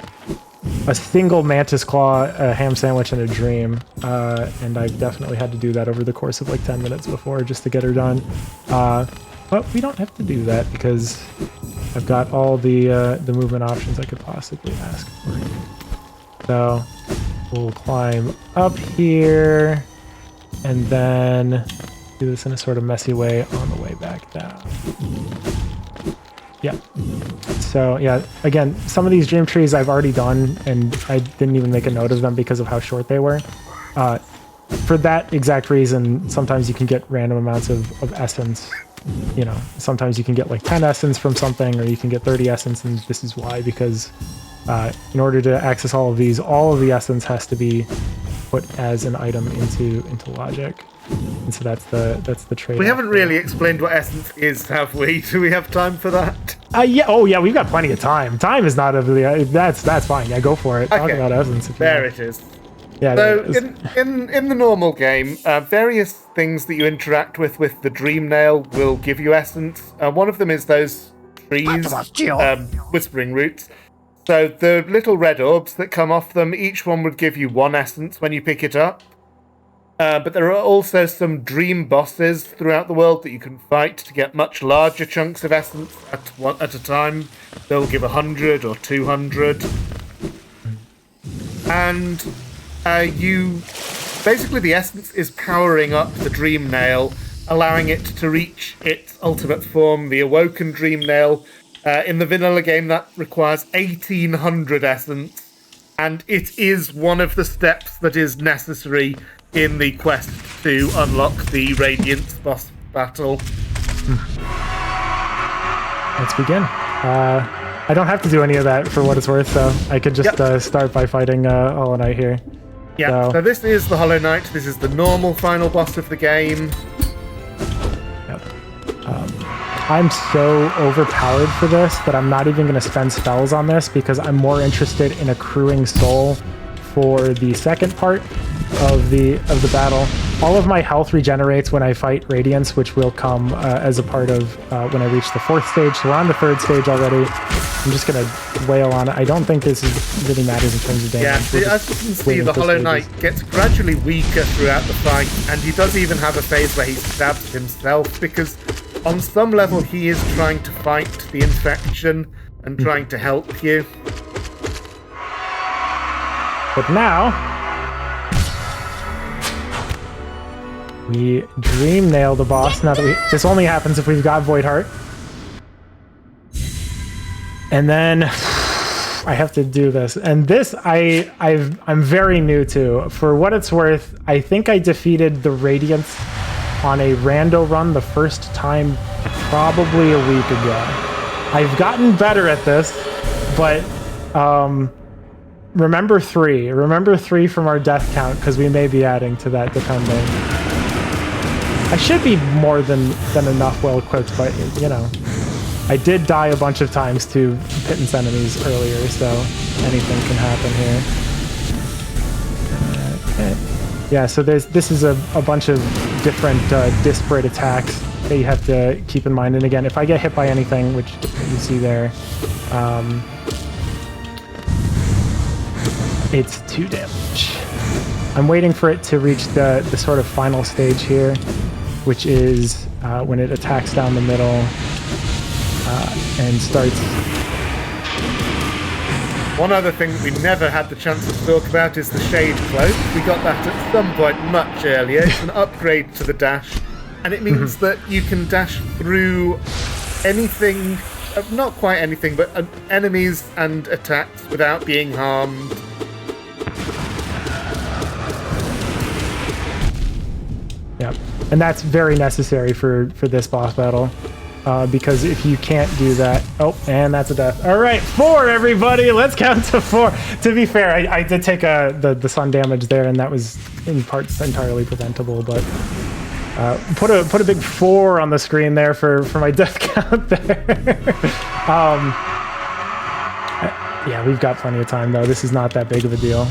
single mantis claw, a ham sandwich, and a dream. And I've definitely had to do that over the course of like 10 minutes before just to get her done. But we don't have to do that because I've got all the movement options I could possibly ask for. So we'll climb up here and then do this in a sort of messy way on the way back down. Yeah. So yeah, again, some of these dream trees I've already done and I didn't even make a note of them because of how short they were. For that exact reason, sometimes you can get random amounts of essence. You know, sometimes you can get like 10 essence from something, or you can get 30 essence, and this is why, because in order to access all of these, all of the essence has to be put as an item into logic. And so that's the trade. We haven't really explained what essence is, have we? Do we have time for that? Yeah. Oh, yeah. We've got plenty of time. Time is not that's fine. Yeah, go for it. Okay. Talk about essence. There it is. Yeah. So in the normal game, various things that you interact with the dream nail will give you essence. One of them is those trees, whispering roots. So the little red orbs that come off them, each one would give you 1 essence when you pick it up. But there are also some dream bosses throughout the world that you can fight to get much larger chunks of essence at a time. They'll give 100 or 200. And basically the essence is powering up the dream nail, allowing it to reach its ultimate form, the awoken dream nail. In the vanilla game, that requires 1800 essence, and it is one of the steps that is necessary in the quest to unlock the Radiance boss battle. Let's begin. I don't have to do any of that for what it's worth, so I could just start by fighting Hollow Knight here. Yeah, so this is the Hollow Knight. This is the normal final boss of the game. Yep. I'm so overpowered for this that I'm not even going to spend spells on this because I'm more interested in accruing soul for the second part of the battle. All of my health regenerates when I fight Radiance, which will come as a part of when I reach the 4th stage. So we're on the 3rd stage already. I'm just going to wail on it. I don't think this really matters in terms of damage. Yeah, as you can see, the Hollow Knight gets gradually weaker throughout the fight, and he does even have a phase where he stabs himself, because on some level he is trying to fight the infection and trying to help you. But now we dream nail the boss. Now that this only happens if we've got Void Heart. And then I have to do this. And this I'm very new to. For what it's worth, I think I defeated the Radiance on a rando run the first time probably a week ago. I've gotten better at this, but remember 3. Remember 3 from our death count, because we may be adding to that depending. I should be more than enough well equipped, but you know, I did die a bunch of times to pittance enemies earlier, so anything can happen here. Okay. Yeah, so this is a bunch of different disparate attacks that you have to keep in mind. And again, if I get hit by anything, which you see there, it's 2 damage. I'm waiting for it to reach the sort of final stage here, which is when it attacks down the middle and starts. One other thing we never had the chance to talk about is the Shade Cloak. We got that at some point much earlier. It's an upgrade to the dash. and it means that you can dash through anything, not quite anything, but enemies and attacks without being harmed. Yep, and that's very necessary for this boss battle. Because if you can't do that... Oh, and that's a death. All right, 4, everybody. Let's count to 4. To be fair, I did take the sun damage there, and that was in parts entirely preventable. But put a big 4 on the screen there for my death count there. Yeah, we've got plenty of time, though. This is not that big of a deal.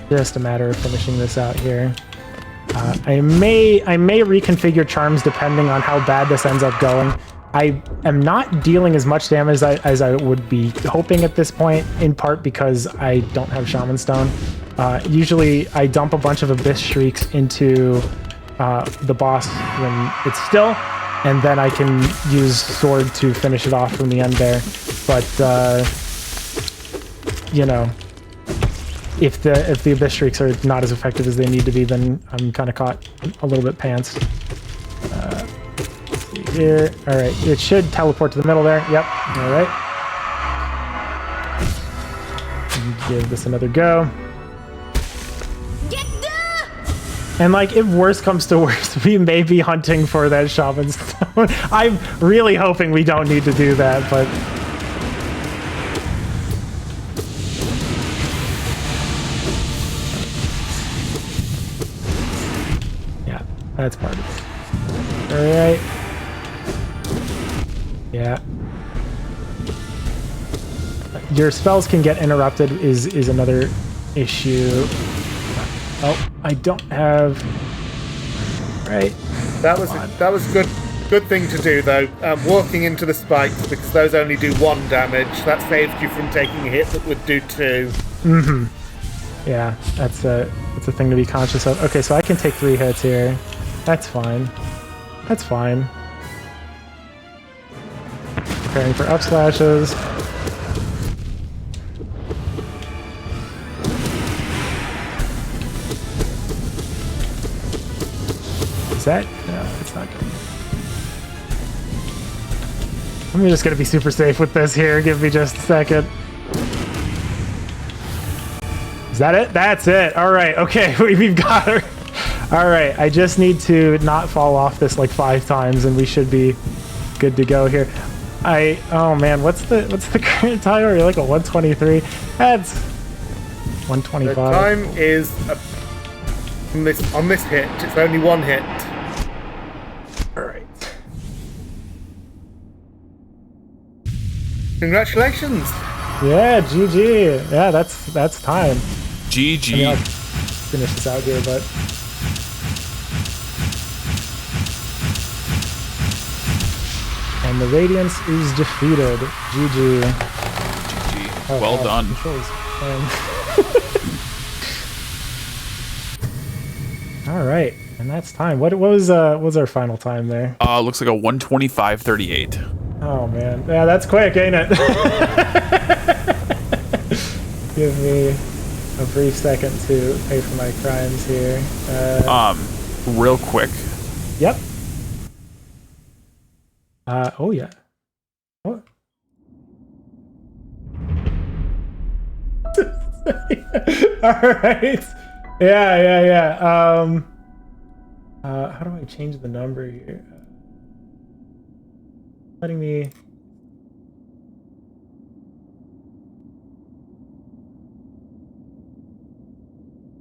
Just a matter of finishing this out here. I may reconfigure charms depending on how bad this ends up going. I am not dealing as much damage as I would be hoping at this point, in part because I don't have Shaman Stone. Usually I dump a bunch of Abyss Shrieks into the boss when it's still, and then I can use Sword to finish it off from the end there. But, you know... If the Abyss Shrieks are not as effective as they need to be, then I'm kind of caught a little bit pantsed. Let's see here. All right, it should teleport to the middle there. Yep. All right. Give this another go. And like, if worse comes to worse, we may be hunting for that Shaman Stone. I'm really hoping we don't need to do that, but. That's part of it. Alright. Yeah. Your spells can get interrupted is another issue. Oh, I don't have... Right. That was good thing to do, though. Walking into the spikes, because those only do 1 damage. That saved you from taking a hit that would do 2. Mm-hmm. Yeah, that's a thing to be conscious of. Okay, so I can take 3 hits here. That's fine. That's fine. Preparing for up slashes. Is that? No, it's not good. I'm just gonna be super safe with this here. Give me just a second. Is that it? That's it. All right. Okay, we've got her. All right, I just need to not fall off this like 5 times, and we should be good to go here. Oh man, what's the current time? Are you like a 123? That's 125. The time is on this hit. It's only 1 hit. All right. Congratulations. Yeah, GG. Yeah, that's time. GG. I mean, I'll finish this out here, but. And the Radiance is defeated. GG. GG. Well done. All right, and that's time. What was our final time there? Looks like a 125.38. Oh man, yeah, that's quick, ain't it? Give me a brief second to pay for my crimes here. Real quick. Yep. Oh yeah. What? All right. Yeah. How do I change the number here? Letting me.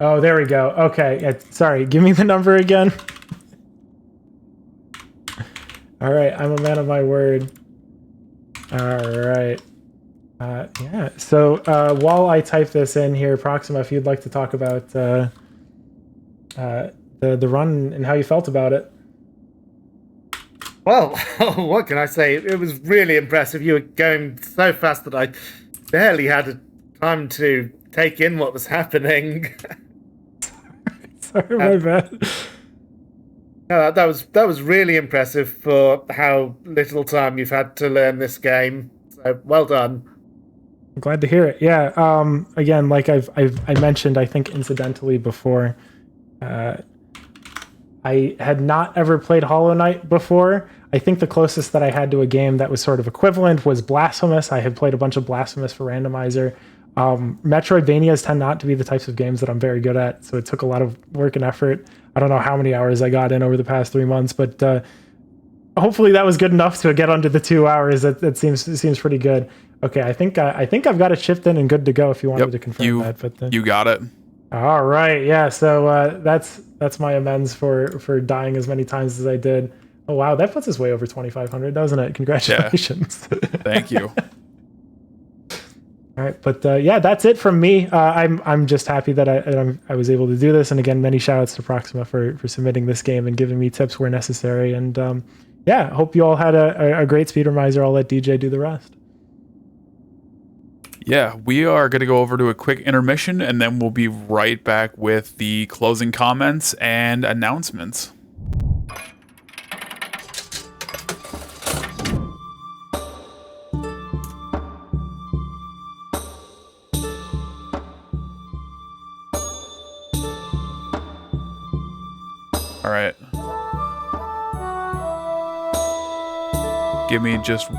Oh, there we go. Okay. Yeah, sorry. Give me the number again. All right, I'm a man of my word. All right. Yeah, so while I type this in here, Proxima, if you'd like to talk about the run and how you felt about it. Well, what can I say? It was really impressive. You were going so fast that I barely had time to take in what was happening. Sorry, my bad. No, that was really impressive for how little time you've had to learn this game. So well done. I'm glad to hear it. Yeah. Again, like I mentioned, I think incidentally before, I had not ever played Hollow Knight before. I think the closest that I had to a game that was sort of equivalent was Blasphemous. I had played a bunch of Blasphemous for Randomizer. Metroidvanias tend not to be the types of games that I'm very good at, so it took a lot of work and effort. I don't know how many hours I got in over the past 3 months, but hopefully that was good enough to get under the 2 hours. That seems pretty good. Okay, I think I've got it shipped in and good to go. If you wanted to confirm that, but you got it. All right, yeah. So that's my amends for dying as many times as I did. Oh wow, that puts us way over 2,500, doesn't it? Congratulations. Yeah. Thank you. All right, but yeah, that's it from me. I'm just happy that I was able to do this, and again, many shout outs to Proxima for submitting this game and giving me tips where necessary. And yeah, hope you all had a great Speedromizer. I'll let DJ do the rest. Yeah, we are going to go over to a quick intermission, and then we'll be right back with the closing comments and announcements. All right. Give me just...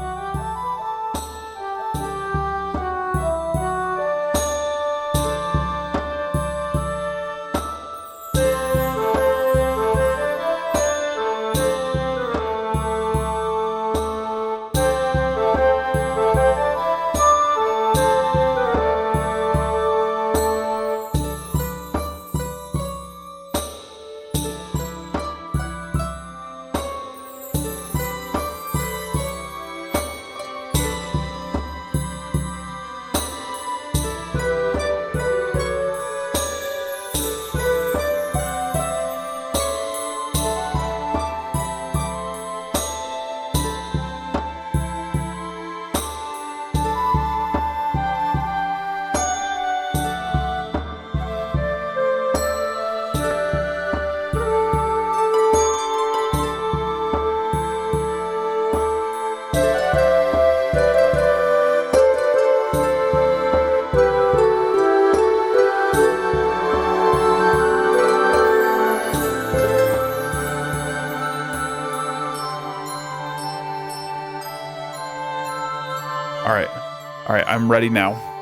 All right, I'm ready now.